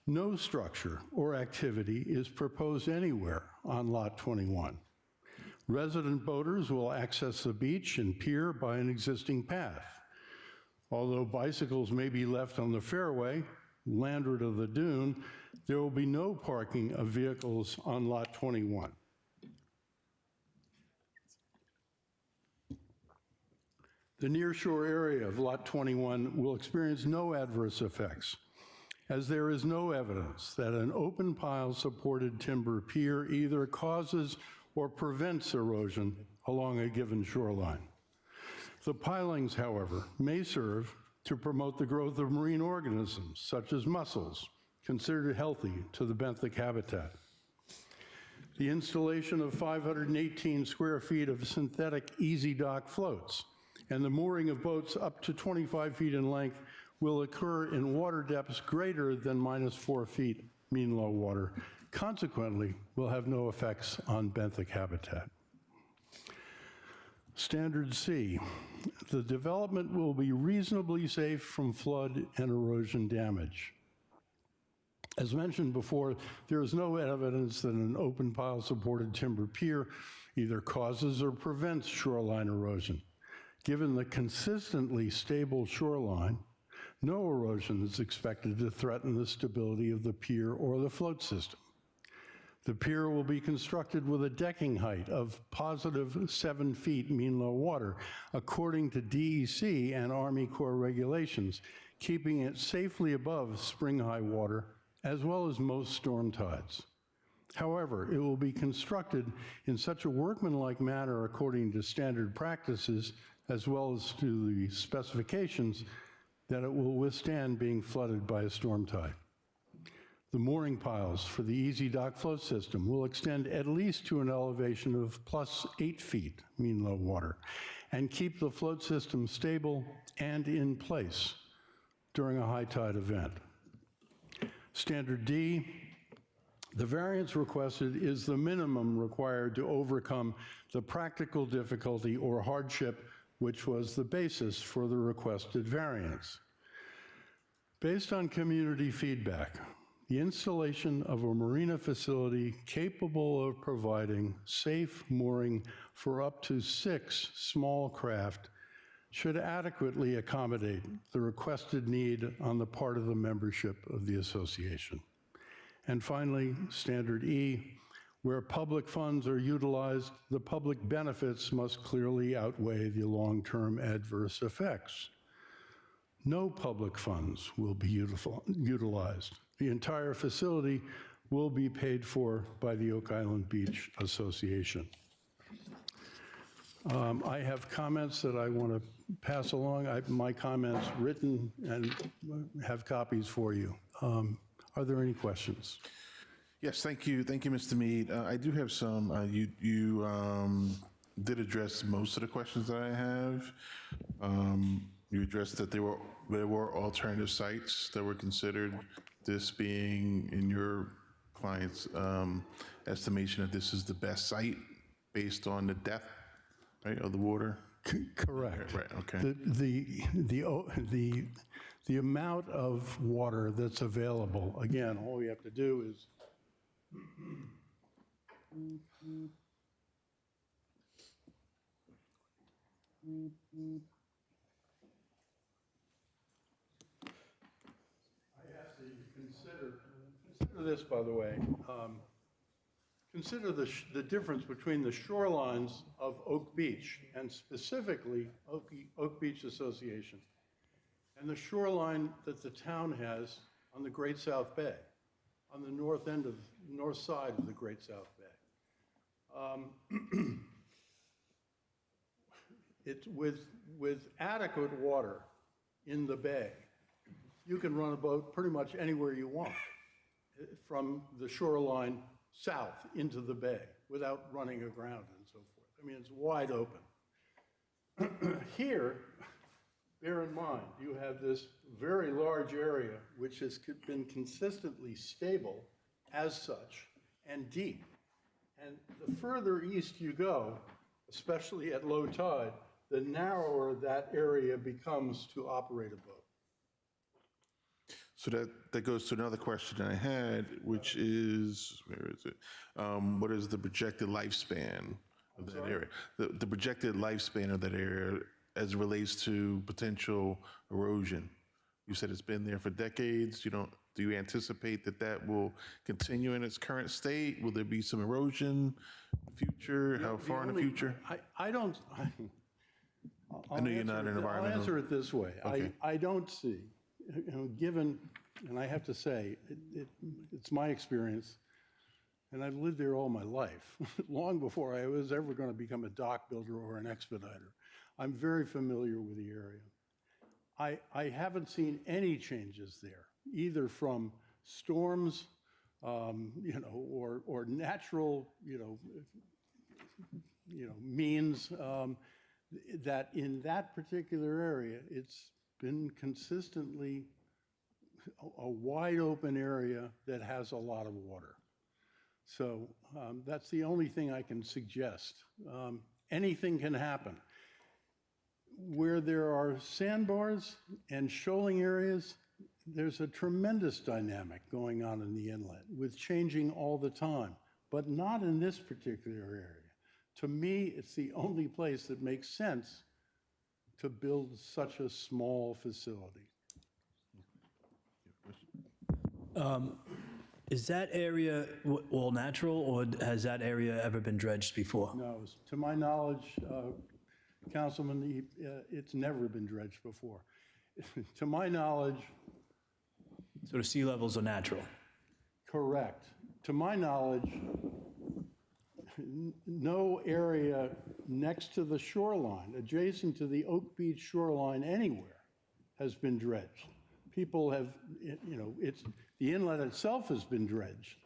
Speaker 12: no structure or activity is proposed anywhere on Lot 21. Resident boaters will access the beach and pier by an existing path. Although bicycles may be left on the fairway, landward of the dune, there will be no parking of vehicles on Lot 21. The nearshore area of Lot 21 will experience no adverse effects, as there is no evidence that an open pile supported timber pier either causes or prevents erosion along a given shoreline. The pilings, however, may serve to promote the growth of marine organisms, such as mussels, considered healthy to the benthic habitat. The installation of 518 square feet of synthetic easy dock floats and the mooring of boats up to 25 feet in length will occur in water depths greater than -4 feet mean low water, consequently will have no effects on benthic habitat. Standard C, the development will be reasonably safe from flood and erosion damage. As mentioned before, there is no evidence that an open pile supported timber pier either causes or prevents shoreline erosion. Given the consistently stable shoreline, no erosion is expected to threaten the stability of the pier or the float system. The pier will be constructed with a decking height of +7 feet mean low water, according to DEC and Army Corps regulations, keeping it safely above spring high water, as well as most storm tides. However, it will be constructed in such a workmanlike manner according to standard practices, as well as to the specifications, that it will withstand being flooded by a storm tide. The mooring piles for the easy dock float system will extend at least to an elevation of +8 feet mean low water and keep the float system stable and in place during a high tide event. Standard D, the variance requested is the minimum required to overcome the practical difficulty or hardship which was the basis for the requested variance. Based on community feedback, the installation of a marina facility capable of providing safe mooring for up to 6 small craft should adequately accommodate the requested need on the part of the membership of the association. And finally, Standard E, where public funds are utilized, the public benefits must clearly outweigh the long-term adverse effects. No public funds will be utilized. The entire facility will be paid for by the Oak Island Beach Association. I have comments that I want to pass along. My comments written and have copies for you. Are there any questions?
Speaker 11: Yes, thank you, Mr. Mead. I do have some. You did address most of the questions that I have. You addressed that there were alternative sites that were considered. This being, in your client's estimation, that this is the best site based on the depth, right, of the water.
Speaker 12: Correct.
Speaker 11: Right. Okay.
Speaker 12: The amount of water that's available, again, all you have to do is consider this, by the way. Consider the difference between the shorelines of Oak Beach, and specifically Oak Beach Association, and the shoreline that the town has on the Great South Bay, on the north side of the Great South Bay. With adequate water in the bay, you can run a boat pretty much anywhere you want from the shoreline south into the bay without running aground and so forth. I mean, it's wide open. Here, bear in mind, you have this very large area which has been consistently stable as such and deep. And the further east you go, especially at low tide, the narrower that area becomes to operate a boat.
Speaker 11: So that goes to another question I had, which is, where is it? What is the projected lifespan of that area? The projected lifespan of that area as it relates to potential erosion? You said it's been there for decades. Do you anticipate that will continue in its current state? Will there be some erosion in the future? How far in the future?
Speaker 12: I don't.
Speaker 11: I know you're not an environmental.
Speaker 12: I'll answer it this way.
Speaker 11: Okay.
Speaker 12: I don't see, given, and I have to say, it's my experience, and I've lived there all my life, long before I was ever going to become a dock builder or an expediter. I'm very familiar with the area. I haven't seen any changes there, either from storms, or natural, means, that in that particular area, it's been consistently a wide open area that has a lot of water. So that's the only thing I can suggest. Anything can happen. Where there are sandbars and shoaling areas, there's a tremendous dynamic going on in the inlet with changing all the time, but not in this particular area. To me, it's the only place that makes sense to build such a small facility.
Speaker 8: Is that area all natural, or has that area ever been dredged before?
Speaker 12: No, to my knowledge, Councilman, it's never been dredged before. To my knowledge,
Speaker 8: So the sea levels are natural?
Speaker 12: correct. To my knowledge, no area next to the shoreline, adjacent to the Oak Beach shoreline anywhere, has been dredged. People have, the inlet itself has been dredged,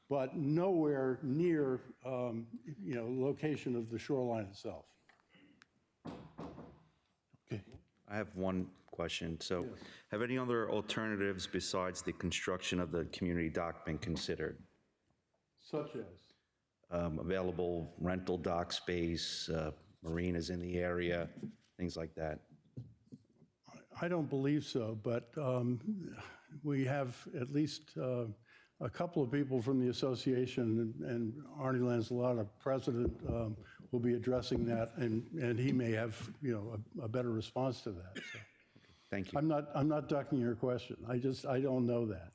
Speaker 12: but nowhere near, location of the shoreline itself.
Speaker 11: Okay.
Speaker 13: I have one question. So have any other alternatives besides the construction of the community dock been considered?
Speaker 12: Such as?
Speaker 13: Available rental dock space, marinas in the area, things like that?
Speaker 12: I don't believe so, but we have at least a couple of people from the association, and Arnie Lanzalotta, president, will be addressing that, and he may have, a better response to that. So.
Speaker 13: Thank you.
Speaker 12: I'm not ducking your question. I don't know that.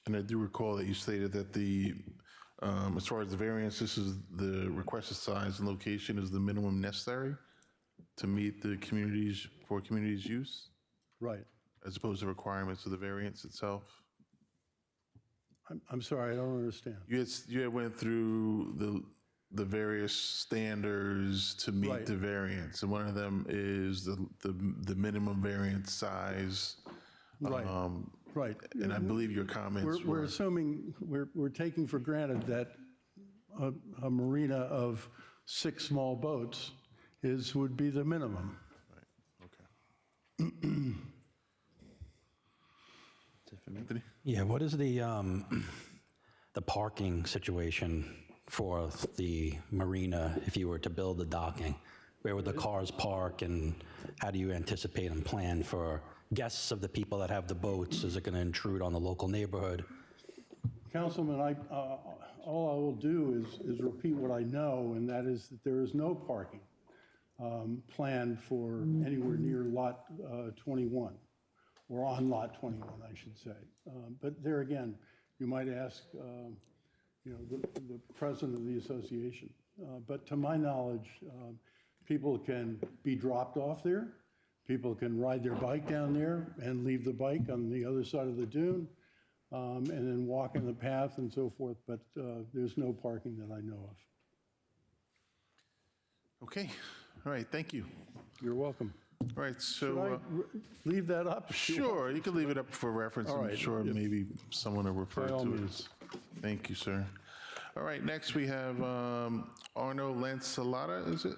Speaker 11: And I do recall that you stated that as far as the variance, this is the requested size and location is the minimum necessary to meet the community's use,
Speaker 12: Right.
Speaker 11: as opposed to requirements of the variance itself?
Speaker 12: I'm sorry, I don't understand.
Speaker 11: You had went through the various standards to meet
Speaker 12: Right.
Speaker 11: the variance, and one of them is the minimum variance size.
Speaker 12: Right. Right.
Speaker 11: And I believe your comments
Speaker 12: We're
Speaker 11: were.
Speaker 12: assuming, we're taking for granted that a marina of 6 small boats would be the minimum.
Speaker 11: Okay. Anthony?
Speaker 9: Yeah, what is the parking situation for the marina if you were to build the docking? Where would the cars park, and how do you anticipate and plan for guests of the people that have the boats? Is it going to intrude on the local neighborhood?
Speaker 12: Councilman, all I will do is repeat what I know, and that is that there is no parking planned for anywhere near Lot 21, or on Lot 21, I should say. But there again, you might ask, the president of the association. But to my knowledge, people can be dropped off there. People can ride their bike down there and leave the bike on the other side of the dune, and then walk in the path and so forth. But there's no parking that I know of.
Speaker 11: Okay, all right, thank you.
Speaker 12: You're welcome.
Speaker 11: All right,
Speaker 12: Should
Speaker 11: so,
Speaker 12: I leave that up?
Speaker 11: sure, you can leave it up for reference.
Speaker 12: All
Speaker 11: I'm
Speaker 12: right,
Speaker 11: sure
Speaker 12: if-
Speaker 11: maybe someone will refer
Speaker 12: By all
Speaker 11: to it.
Speaker 12: means.
Speaker 11: Thank you, sir. All right, next we have Arno Lancellotta, is it?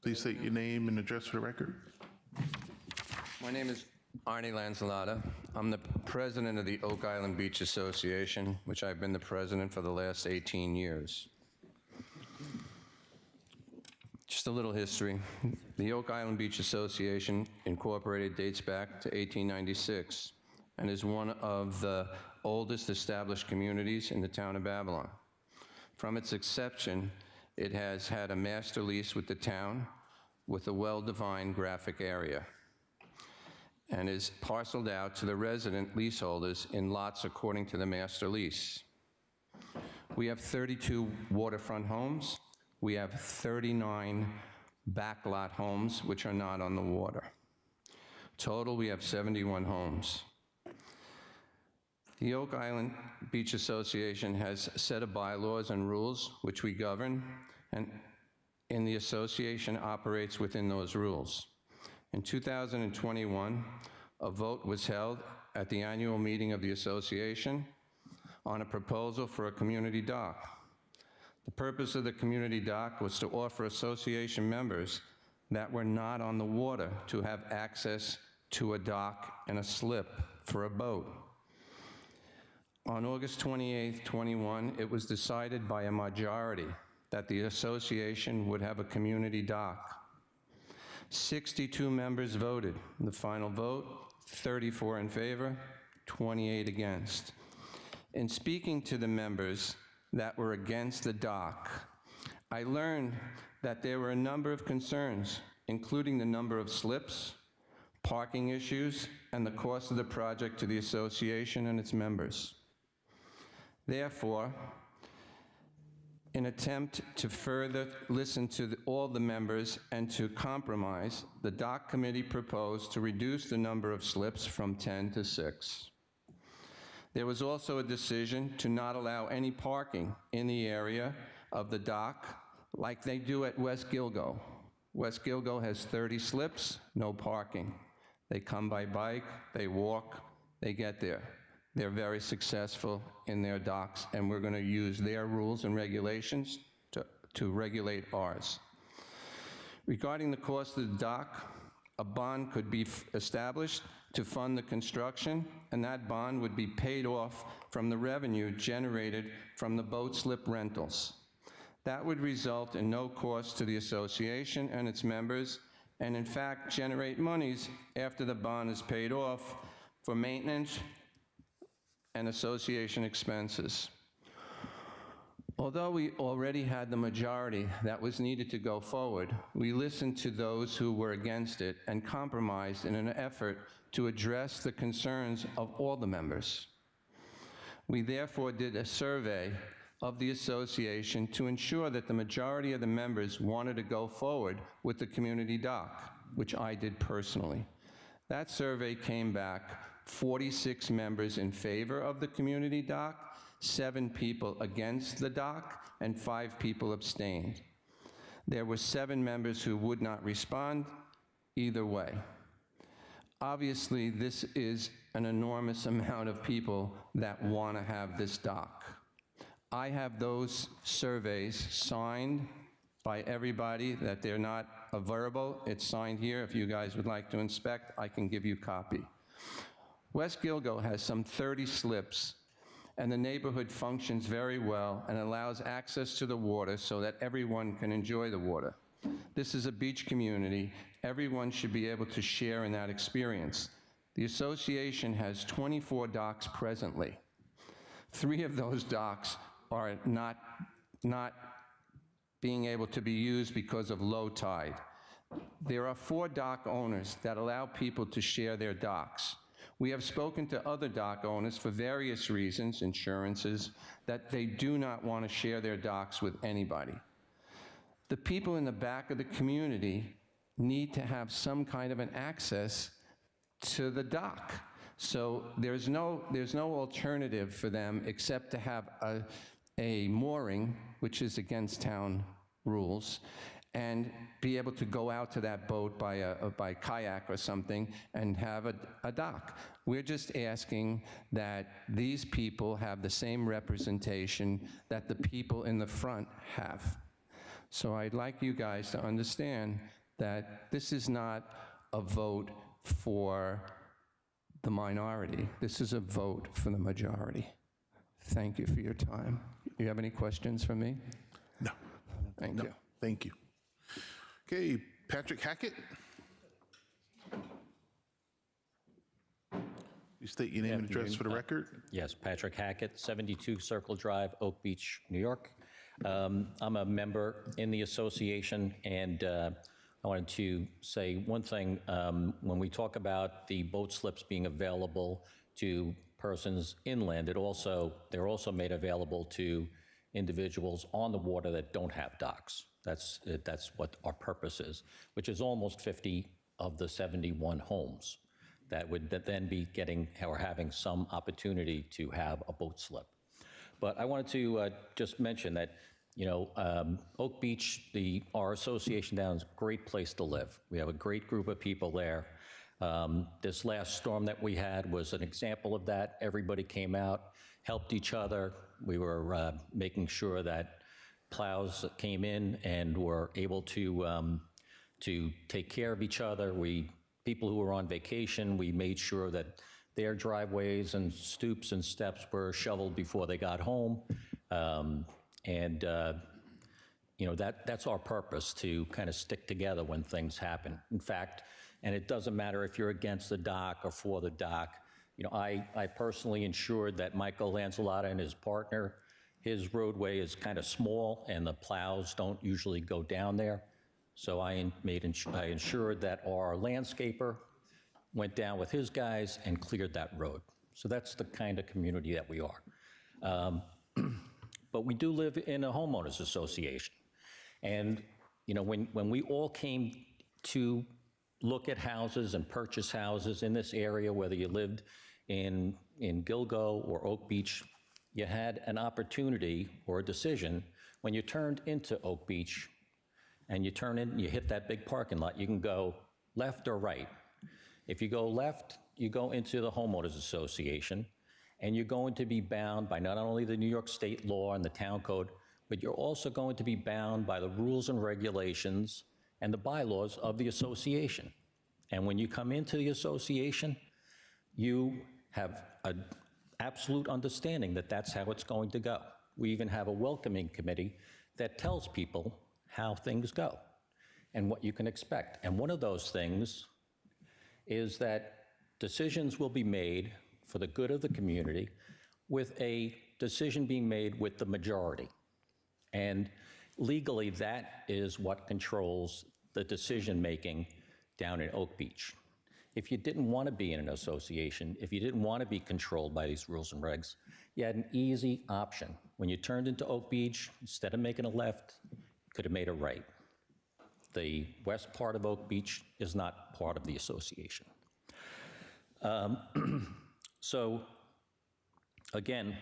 Speaker 11: Please state your name and address for the record.
Speaker 14: My name is Arnie Lanzalata. I'm the president of the Oak Island Beach Association, which I've been the president for the last 18 years. Just a little history. The Oak Island Beach Association Incorporated dates back to 1896 and is one of the oldest established communities in the town of Babylon. From its inception, it has had a master lease with the town with a well-defined graphic area and is parceled out to the resident leaseholders in lots according to the master lease. We have 32 waterfront homes. We have 39 backlot homes, which are not on the water. Total, we have 71 homes. The Oak Island Beach Association has a set of bylaws and rules which we govern, and the association operates within those rules. In 2021, a vote was held at the annual meeting of the association on a proposal for a community dock. The purpose of the community dock was to offer association members that were not on the water to have access to a dock and a slip for a boat. On August 28, 21, it was decided by a majority that the association would have a community dock. 62 members voted. The final vote, 34 in favor, 28 against. In speaking to the members that were against the dock, I learned that there were a number of concerns, including the number of slips, parking issues, and the cost of the project to the association and its members. Therefore, in attempt to further listen to all the members and to compromise, the dock committee proposed to reduce the number of slips from 10 to 6. There was also a decision to not allow any parking in the area of the dock like they do at West Gilgo. West Gilgo has 30 slips, no parking. They come by bike, they walk, they get there. They're very successful in their docks, and we're going to use their rules and regulations to regulate ours. Regarding the cost of the dock, a bond could be established to fund the construction, and that bond would be paid off from the revenue generated from the boat slip rentals. That would result in no cost to the association and its members, and in fact generate monies after the bond is paid off for maintenance and association expenses. Although we already had the majority that was needed to go forward, we listened to those who were against it and compromised in an effort to address the concerns of all the members. We therefore did a survey of the association to ensure that the majority of the members wanted to go forward with the community dock, which I did personally. That survey came back 46 members in favor of the community dock, 7 people against the dock, and 5 people abstained. There were 7 members who would not respond either way. Obviously, this is an enormous amount of people that want to have this dock. I have those surveys signed by everybody, that they're not a verbal. It's signed here. If you guys would like to inspect, I can give you a copy. West Gilgo has some 30 slips, and the neighborhood functions very well and allows access to the water so that everyone can enjoy the water. This is a beach community. Everyone should be able to share in that experience. The association has 24 docks presently. 3 of those docks are not being able to be used because of low tide. There are 4 dock owners that allow people to share their docks. We have spoken to other dock owners for various reasons, insurances, that they do not want to share their docks with anybody. The people in the back of the community need to have some kind of an access to the dock. So there's no alternative for them except to have a mooring, which is against town rules, and be able to go out to that boat by kayak or something and have a dock. We're just asking that these people have the same representation that the people in the front have. So I'd like you guys to understand that this is not a vote for the minority. This is a vote for the majority. Thank you for your time. You have any questions for me?
Speaker 11: No.
Speaker 14: Thank
Speaker 11: No.
Speaker 14: you.
Speaker 11: Thank you. Okay, Patrick Hackett. You state your name and address for the record.
Speaker 15: Yes, Patrick Hackett, 72 Circle Drive, Oak Beach, New York. I'm a member in the association, and I wanted to say one thing. When we talk about the boat slips being available to persons inland, they're also made available to individuals on the water that don't have docks. That's what our purpose is, which is almost 50 of the 71 homes that would then be getting or having some opportunity to have a boat slip. But I wanted to just mention that, Oak Beach, our association down is a great place to live. We have a great group of people there. This last storm that we had was an example of that. Everybody came out, helped each other. We were making sure that plows came in and were able to take care of each other. People who were on vacation, we made sure that their driveways and stoops and steps were shoveled before they got home. That's our purpose, to kind of stick together when things happen. In fact, and it doesn't matter if you're against the dock or for the dock. I personally ensured that Michael Lanzalotta and his partner, his roadway is kind of small and the plows don't usually go down there. So I ensured that our landscaper went down with his guys and cleared that road. So that's the kind of community that we are. But we do live in a homeowners association. And, when we all came to look at houses and purchase houses in this area, whether you lived in Gilgo or Oak Beach, you had an opportunity or a decision when you turned into Oak Beach and you turn in, you hit that big parking lot, you can go left or right. If you go left, you go into the homeowners association, and you're going to be bound by not only the New York State law and the town code, but you're also going to be bound by the rules and regulations and the bylaws of the association. And when you come into the association, you have an absolute understanding that that's how it's going to go. We even have a welcoming committee that tells people how things go and what you can expect. And one of those things is that decisions will be made for the good of the community, with a decision being made with the majority. And legally, that is what controls the decision-making down in Oak Beach. If you didn't want to be in an association, if you didn't want to be controlled by these rules and regs, you had an easy option. When you turned into Oak Beach, instead of making a left, you could have made a right. The west part of Oak Beach is not part of the association. So, again,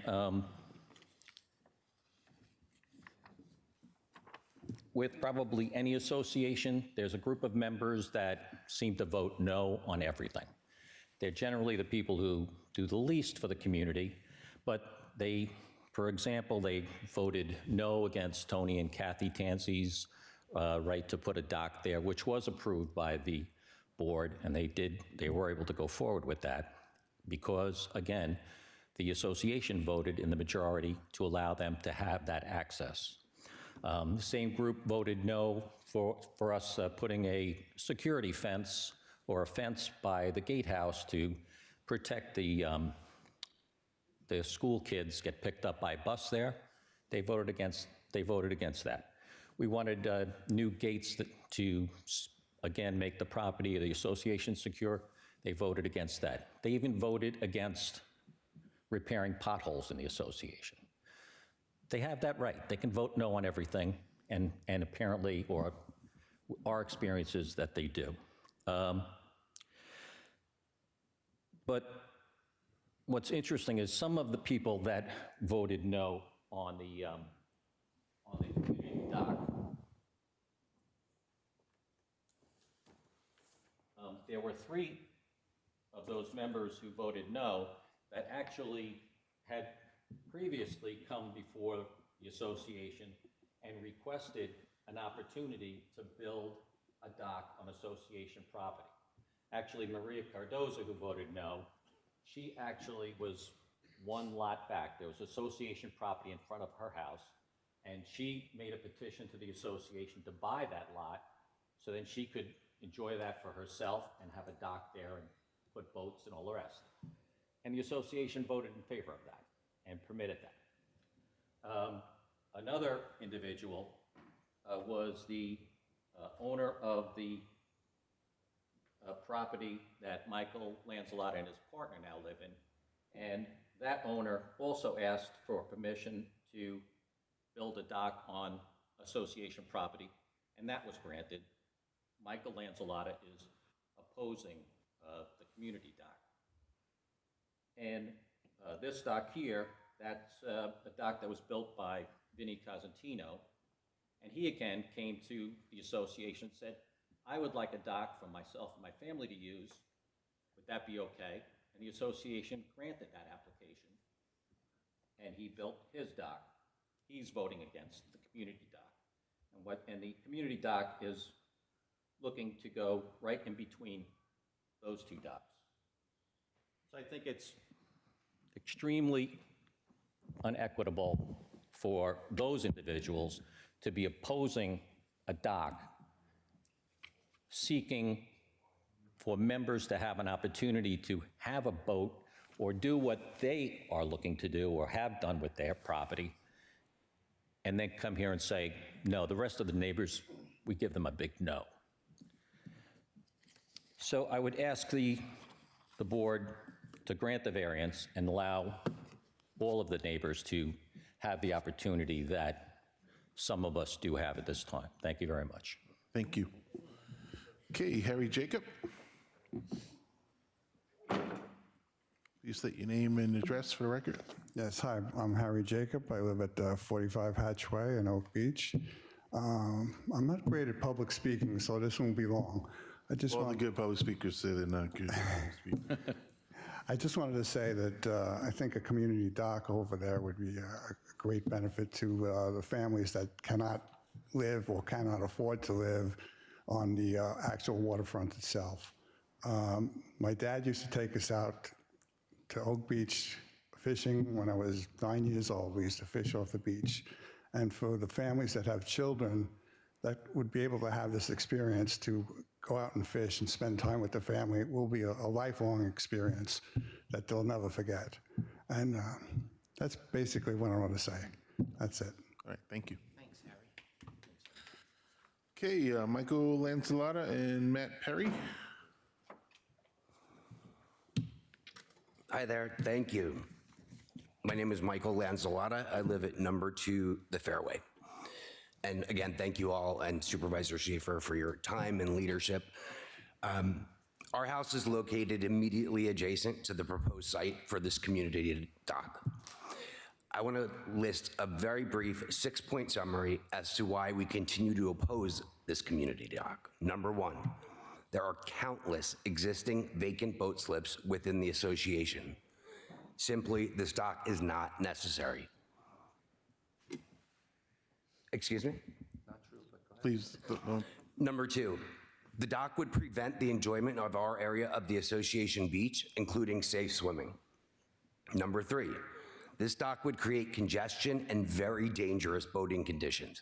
Speaker 15: with probably any association, there's a group of members that seem to vote no on everything. They're generally the people who do the least for the community, but for example, they voted no against Tony and Kathy Tansey's right to put a dock there, which was approved by the board, and they were able to go forward with that because, again, the association voted in the majority to allow them to have that access. The same group voted no for us putting a security fence or a fence by the gatehouse to protect the school kids get picked up by bus there. They voted against that. We wanted new gates to, again, make the property of the association secure. They voted against that. They even voted against repairing potholes in the association. They have that right. They can vote no on everything, and apparently, or our experience is that they do. But what's interesting is some of the people that voted no on the community dock, there were 3 of those members who voted no that actually had previously come before the association and requested an opportunity to build a dock on association property. Actually, Maria Cardoza, who voted no, she actually was one lot back. There was association property in front of her house, and she made a petition to the association to buy that lot, so then she could enjoy that for herself and have a dock there and put boats and all the rest. And the association voted in favor of that and permitted that. Another individual was the owner of the property that Michael Lanzalotta and his partner now live in. And that owner also asked for permission to build a dock on association property, and that was granted. Michael Lanzalotta is opposing the community dock. And this dock here, that's a dock that was built by Vinnie Cosentino, and he again came to the association and said, I would like a dock for myself and my family to use. Would that be okay? And the association granted that application, and he built his dock. He's voting against the community dock. And the community dock is looking to go right in between those two docks. So I think it's extremely unequitable for those individuals to be opposing a dock, seeking for members to have an opportunity to have a boat or do what they are looking to do or have done with their property, and then come here and say, no, the rest of the neighbors, we give them a big no. So I would ask the board to grant the variance and allow all of the neighbors to have the opportunity that some of us do have at this time. Thank you very much.
Speaker 11: Thank you. Okay, Harry Jacob. Please state your name and address for the record.
Speaker 16: Yes, hi, I'm Harry Jacob. I live at 45 Hatch Way in Oak Beach. I'm not great at public speaking, so this won't be long.
Speaker 11: All the good public speakers say they're not good at public speaking.
Speaker 16: I just wanted to say that I think a community dock over there would be a great benefit to the families that cannot live or cannot afford to live on the actual waterfront itself. My dad used to take us out to Oak Beach fishing when I was 9 years old. We used to fish off the beach. And for the families that have children that would be able to have this experience to go out and fish and spend time with the family, it will be a lifelong experience that they'll never forget. And that's basically what I want to say. That's it.
Speaker 11: All right, thank you.
Speaker 4: Thanks, Harry.
Speaker 11: Okay, Michael Lanzalotta and Matt Perry.
Speaker 17: Hi there, thank you. My name is Michael Lanzalotta. I live at number 2 The Fairway. And again, thank you all and Supervisor Schaefer for your time and leadership. Our house is located immediately adjacent to the proposed site for this community dock. I want to list a very brief 6-point summary as to why we continue to oppose this community dock. Number 1, there are countless existing vacant boat slips within the association. Simply, this dock is not necessary. Excuse me?
Speaker 11: Not true, but please.
Speaker 17: Number 2, the dock would prevent the enjoyment of our area of the association beach, including safe swimming. Number 3, this dock would create congestion and very dangerous boating conditions.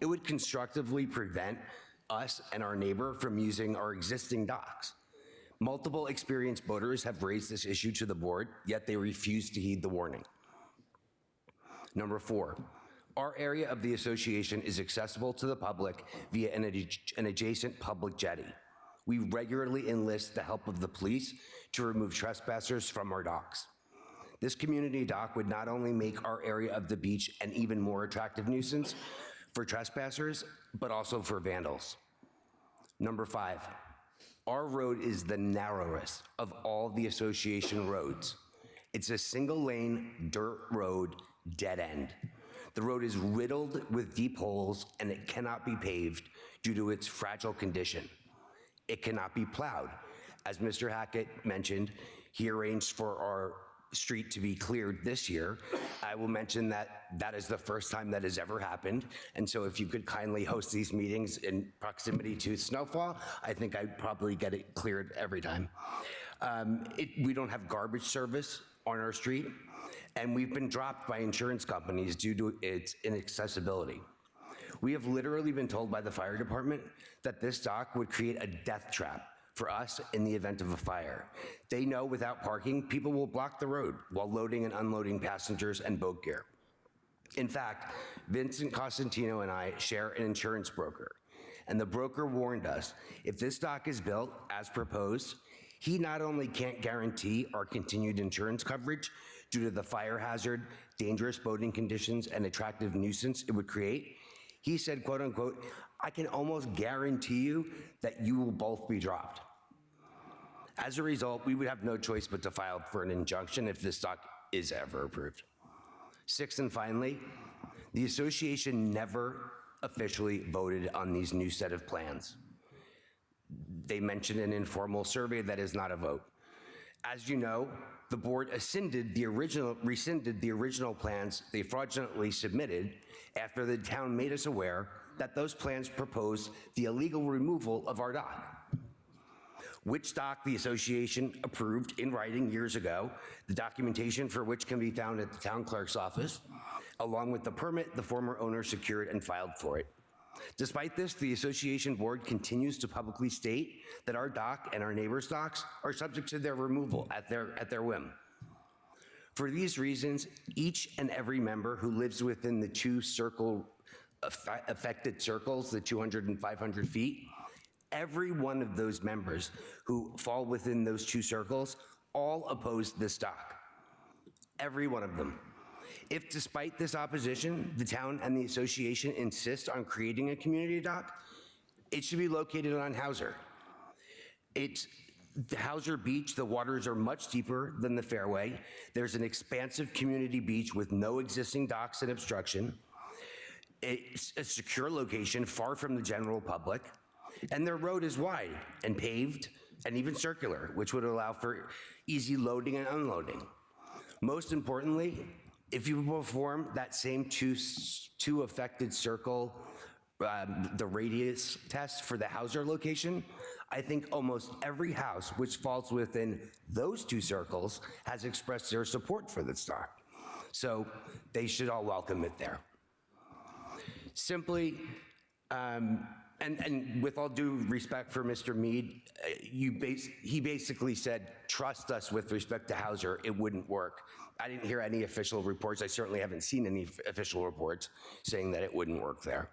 Speaker 17: It would constructively prevent us and our neighbor from using our existing docks. Multiple experienced boaters have raised this issue to the board, yet they refuse to heed the warning. Number 4, our area of the association is accessible to the public via an adjacent public jetty. We regularly enlist the help of the police to remove trespassers from our docks. This community dock would not only make our area of the beach an even more attractive nuisance for trespassers, but also for vandals. Number 5, our road is the narrowest of all the association roads. It's a single-lane dirt road, dead end. The road is riddled with deep holes and it cannot be paved due to its fragile condition. It cannot be plowed. As Mr. Hackett mentioned, he arranged for our street to be cleared this year. I will mention that that is the first time that has ever happened. And so if you could kindly host these meetings in proximity to snowfall, I think I'd probably get it cleared every time. We don't have garbage service on our street, and we've been dropped by insurance companies due to its inaccessibility. We have literally been told by the fire department that this dock would create a death trap for us in the event of a fire. They know without parking, people will block the road while loading and unloading passengers and boat gear. In fact, Vincent Costantino and I share an insurance broker, and the broker warned us, if this dock is built as proposed, he not only can't guarantee our continued insurance coverage due to the fire hazard, dangerous boating conditions, and attractive nuisance it would create, he said, quote unquote, I can almost guarantee you that you will both be dropped. As a result, we would have no choice but to file for an injunction if this dock is ever approved. Sixth and finally, the association never officially voted on these new set of plans. They mentioned an informal survey that is not a vote. As you know, the board rescinded the original plans they fraudulently submitted after the town made us aware that those plans proposed the illegal removal of our dock, which dock the association approved in writing years ago, the documentation for which can be found at the town clerk's office, along with the permit the former owner secured and filed for it. Despite this, the association board continues to publicly state that our dock and our neighbors' docks are subject to their removal at their whim. For these reasons, each and every member who lives within the two affected circles, the 200 and 500 feet, every one of those members who fall within those two circles all oppose this dock. Every one of them. If despite this opposition, the town and the association insist on creating a community dock, it should be located on Hauser. It's the Hauser Beach, the waters are much deeper than the fairway. There's an expansive community beach with no existing docks and obstruction. It's a secure location far from the general public, and their road is wide and paved and even circular, which would allow for easy loading and unloading. Most importantly, if you perform that same two affected circle, the radius test for the Hauser location, I think almost every house which falls within those two circles has expressed their support for this dock. So they should all welcome it there. Simply, and with all due respect for Mr. Mead, he basically said, trust us with respect to Hauser, it wouldn't work. I didn't hear any official reports. I certainly haven't seen any official reports saying that it wouldn't work there.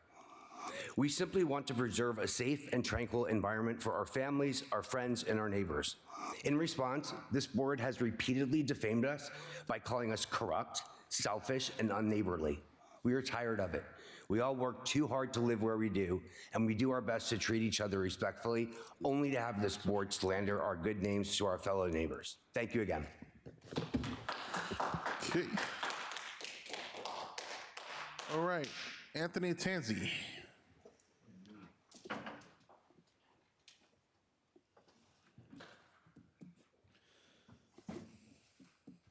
Speaker 17: We simply want to preserve a safe and tranquil environment for our families, our friends, and our neighbors. In response, this board has repeatedly defamed us by calling us corrupt, selfish, and unneighborly. We are tired of it. We all work too hard to live where we do, and we do our best to treat each other respectfully, only to have this board slander our good names to our fellow neighbors. Thank you again.
Speaker 11: Okay. All right, Anthony Tanzi.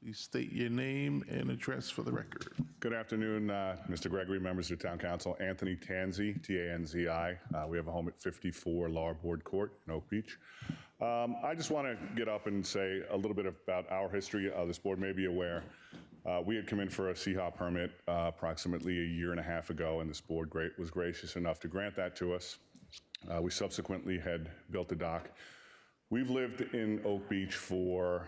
Speaker 11: Please state your name and address for the record.
Speaker 18: Good afternoon, Mr. Gregory, members of the Town Council. Anthony Tanzi, T-A-N-Z-I. We have a home at 54 Laura Board Court in Oak Beach. I just want to get up and say a little bit about our history. This board may be aware. We had come in for a CHA permit approximately a year and a half ago, and this board was gracious enough to grant that to us. We subsequently had built a dock. We've lived in Oak Beach for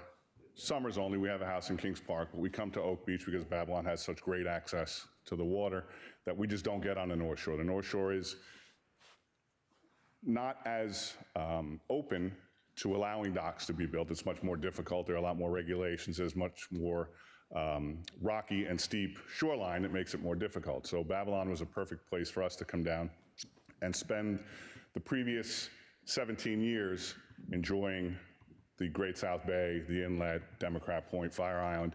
Speaker 18: summers only. We have a house in Kings Park, but we come to Oak Beach because Babylon has such great access to the water that we just don't get on the North Shore. The North Shore is not as open to allowing docks to be built. It's much more difficult. There are a lot more regulations. There's much more rocky and steep shoreline that makes it more difficult. So Babylon was a perfect place for us to come down and spend the previous 17 years enjoying the Great South Bay, the Inlet, Democrat Point, Fire Island.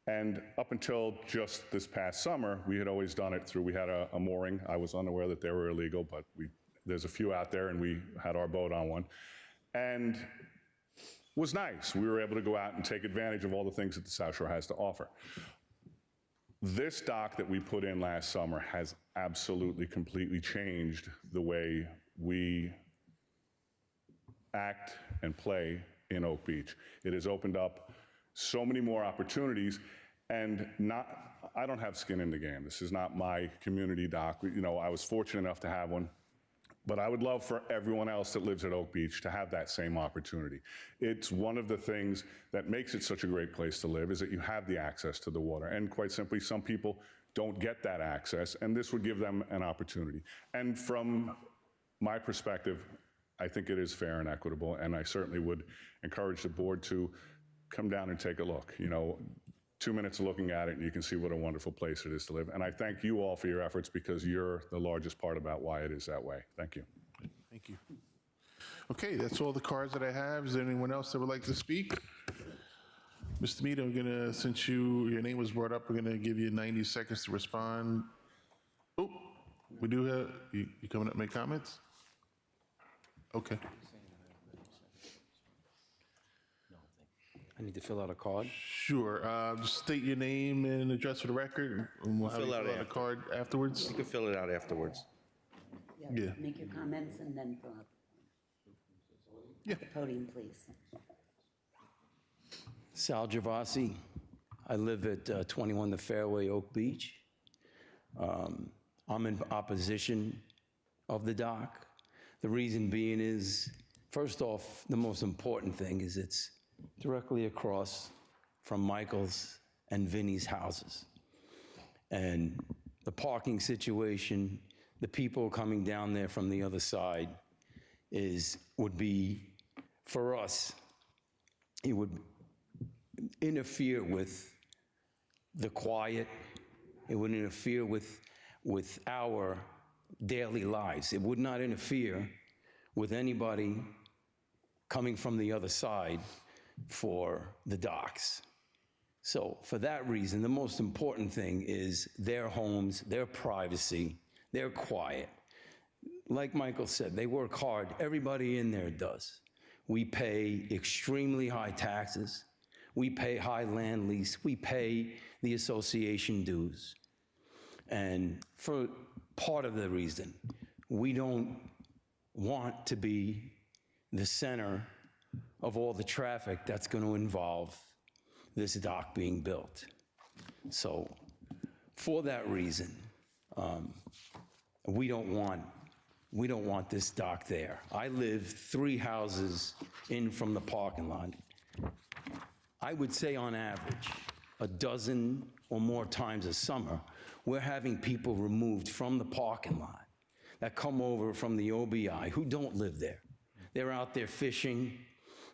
Speaker 18: And up until just this past summer, we had always done it through, we had a mooring. I was unaware that they were illegal, but there's a few out there, and we had our boat on one. And was nice. We were able to go out and take advantage of all the things that the South Shore has to offer. This dock that we put in last summer has absolutely, completely changed the way we act and play in Oak Beach. It has opened up so many more opportunities, and I don't have skin in the game. This is not my community dock. You know, I was fortunate enough to have one, but I would love for everyone else that lives at Oak Beach to have that same opportunity. It's one of the things that makes it such a great place to live, is that you have the access to the water. And quite simply, some people don't get that access, and this would give them an opportunity. And from my perspective, I think it is fair and equitable, and I certainly would encourage the board to come down and take a look. You know, 2 minutes of looking at it, and you can see what a wonderful place it is to live. And I thank you all for your efforts, because you're the largest part about why it is that way. Thank you.
Speaker 11: Thank you. Okay, that's all the cards that I have. Is there anyone else that would like to speak? Mr. Mead, I'm gonna, since your name was brought up, we're gonna give you 90 seconds to respond. Oh, we do have, you coming up to make comments? Okay.
Speaker 19: I need to fill out a card?
Speaker 11: Sure. Just state your name and address for the record, and we'll have you
Speaker 13: Fill out
Speaker 11: fill out a
Speaker 13: after.
Speaker 11: card afterwards.
Speaker 13: You can fill it out afterwards.
Speaker 11: Yeah.
Speaker 2: Make your comments and then fill out.
Speaker 11: Yeah.
Speaker 2: Podium, please.
Speaker 19: Sal Gervasi. I live at 21 The Fairway, Oak Beach. I'm in opposition of the dock. The reason being is, first off, the most important thing is it's directly across from Michael's and Vinny's houses. And the parking situation, the people coming down there from the other side would be, for us, it would interfere with the quiet. It would interfere with our daily lives. It would not interfere with anybody coming from the other side for the docks. So for that reason, the most important thing is their homes, their privacy, their quiet. Like Michael said, they work hard. Everybody in there does. We pay extremely high taxes. We pay high land lease. We pay the association dues. And for part of the reason, we don't want to be the center of all the traffic that's going to involve this dock being built. So for that reason, we don't want this dock there. I live 3 houses in from the parking lot. I would say on average, a dozen or more times a summer, we're having people removed from the parking lot that come over from the OBI who don't live there. They're out there fishing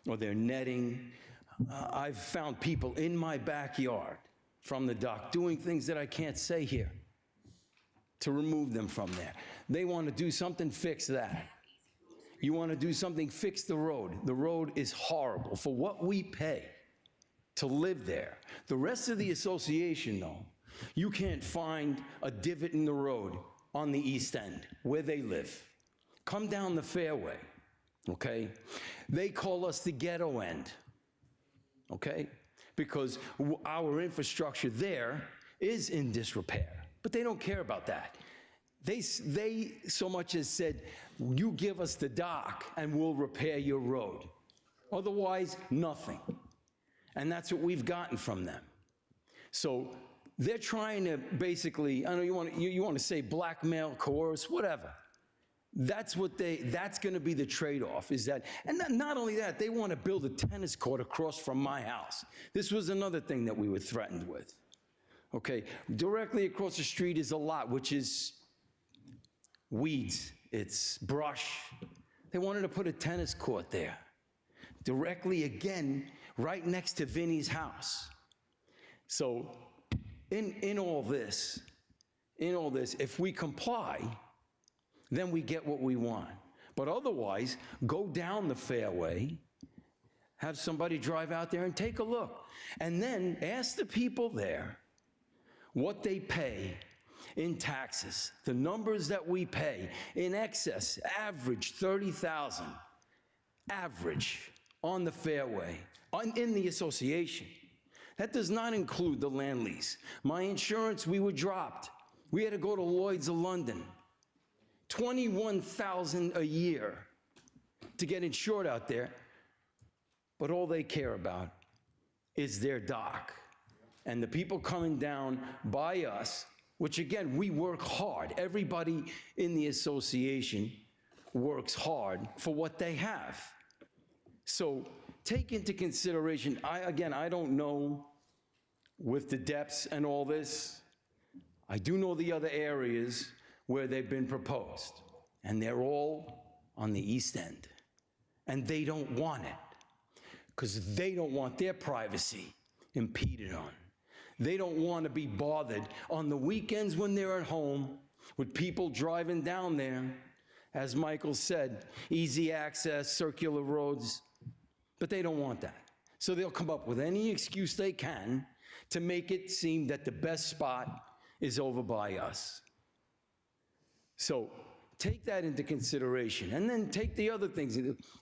Speaker 19: or they're netting. I've found people in my backyard from the dock doing things that I can't say here to remove them from there. They want to do something, fix that. You want to do something, fix the road. The road is horrible for what we pay to live there. The rest of the association, though, you can't find a divot in the road on the East End where they live. Come down the fairway, okay? They call us the ghetto end, okay? Because our infrastructure there is in disrepair, but they don't care about that. They so much as said, you give us the dock and we'll repair your road. Otherwise, nothing. And that's what we've gotten from them. So they're trying to basically, I know you want to say blackmail, coerce, whatever. That's going to be the trade-off, is that, and not only that, they want to build a tennis court across from my house. This was another thing that we were threatened with. Okay, directly across the street is a lot, which is weeds, it's brush. They wanted to put a tennis court there. Directly, again, right next to Vinny's house. So in all this, if we comply, then we get what we want. But otherwise, go down the fairway, have somebody drive out there and take a look. And then ask the people there what they pay in taxes. The numbers that we pay in excess, average $30,000. Average. on the fairway, in the association. That does not include the land lease. My insurance, we were dropped. We had to go to Lloyd's of London. $21,000 a year to get insured out there, but all they care about is their dock. And the people coming down by us, which again, we work hard. Everybody in the association works hard for what they have. So take into consideration, I don't know with the depths and all this. I do know the other areas where they've been proposed, and they're all on the East End. And they don't want it, because they don't want their privacy impeded on. They don't want to be bothered on the weekends when they're at home with people driving down there. As Michael said, easy access, circular roads, but they don't want that. So they'll come up with any excuse they can to make it seem that the best spot is over by us. So take that into consideration, and then take the other things.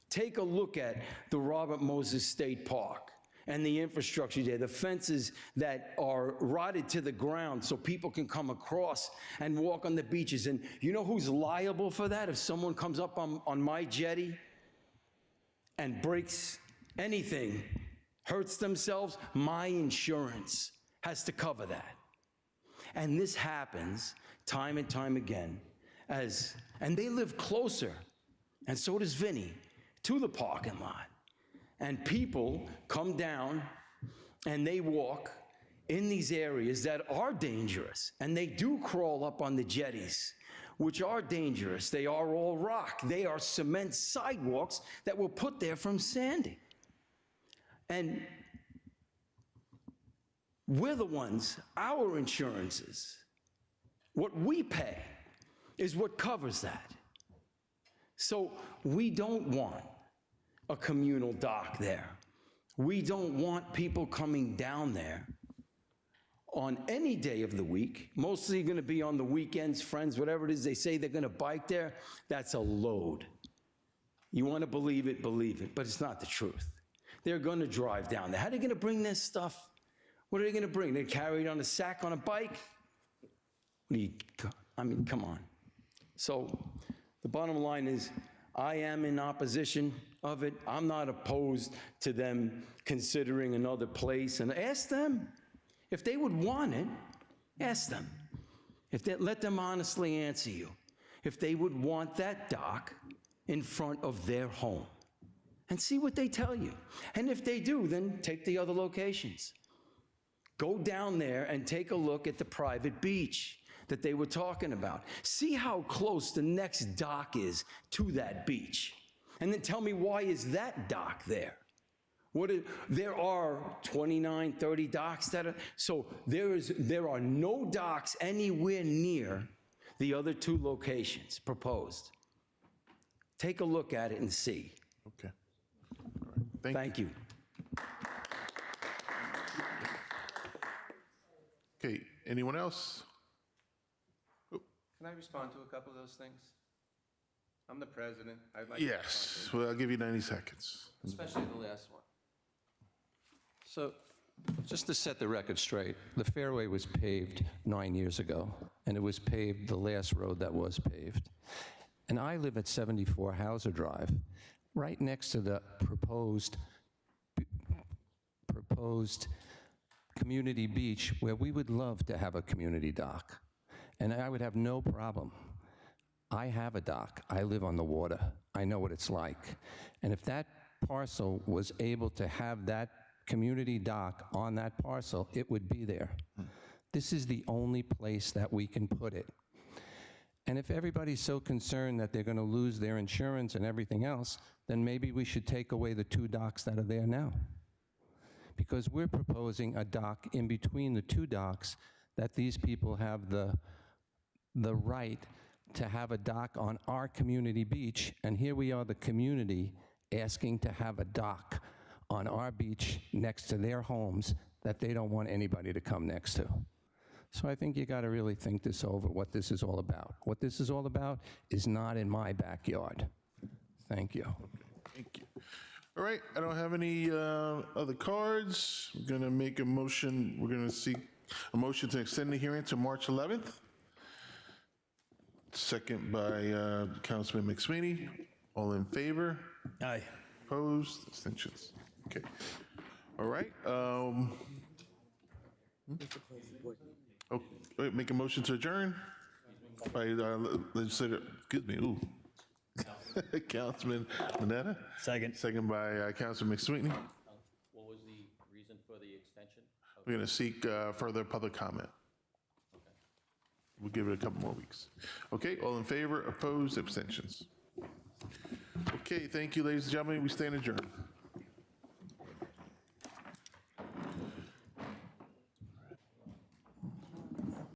Speaker 19: Take a look at the Robert Moses State Park and the infrastructure there, the fences that are rotted to the ground so people can come across and walk on the beaches. And you know who's liable for that? If someone comes up on my jetty and breaks anything, hurts themselves, my insurance has to cover that. And this happens time and time again, and they live closer, and so does Vinny, to the parking lot. And people come down and they walk in these areas that are dangerous, and they do crawl up on the jetties, which are dangerous. They are all rock. They are cement sidewalks that were put there from sanding. And we're the ones, our insurances, what we pay is what covers that. So we don't want a communal dock there. We don't want people coming down there on any day of the week, mostly going to be on the weekends, friends, whatever it is, they say they're going to bike there. That's a load. You want to believe it, but it's not the truth. They're going to drive down there. How are they going to bring this stuff? What are they going to bring? They carry it on a sack on a bike? I mean, come on. So the bottom line is, I am in opposition of it. I'm not opposed to them considering another place. And ask them. If they would want it, ask them. Let them honestly answer you. If they would want that dock in front of their home. And see what they tell you. And if they do, then take the other locations. Go down there and take a look at the private beach that they were talking about. See how close the next dock is to that beach. And then tell me, why is that dock there? There are 29, 30 docks that are, so there are no docks anywhere near the other two locations proposed. Take a look at it and see.
Speaker 11: Okay. All right.
Speaker 19: Thank you.
Speaker 11: Okay, anyone else?
Speaker 14: Can I respond to a couple of those things? I'm the president. I'd like
Speaker 11: Yes, well, I'll give you 90 seconds.
Speaker 14: especially the last one. So, just to set the record straight, the fairway was paved 9 years ago, and it was paved the last road that was paved. And I live at 74 Hauser Drive, right next to the proposed community beach, where we would love to have a community dock. And I would have no problem. I have a dock. I live on the water. I know what it's like. And if that parcel was able to have that community dock on that parcel, it would be there. This is the only place that we can put it. And if everybody's so concerned that they're going to lose their insurance and everything else, then maybe we should take away the two docks that are there now. Because we're proposing a dock in between the two docks that these people have the right to have a dock on our community beach, and here we are, the community, asking to have a dock on our beach next to their homes that they don't want anybody to come next to. So I think you got to really think this over, what this is all about. What this is all about is not in my backyard. Thank you.
Speaker 11: Thank you. All right, I don't have any other cards. We're going to make a motion, we're going to seek a motion to extend the hearing to March 11th. Second by Councilman McSweeney. All in favor?
Speaker 8: Aye.
Speaker 11: Opposed? Abstentions? Okay. All right. Oh, wait, make a motion to adjourn by legislator, excuse me, ooh. Councilman Mineta.
Speaker 8: Second.
Speaker 11: Second by Councilman McSweeney.
Speaker 15: What was the reason for the extension?
Speaker 11: We're going to seek further public comment. We'll give it a couple more weeks. Okay, all in favor, opposed, abstentions. Okay, thank you, ladies and gentlemen. We stand adjourned.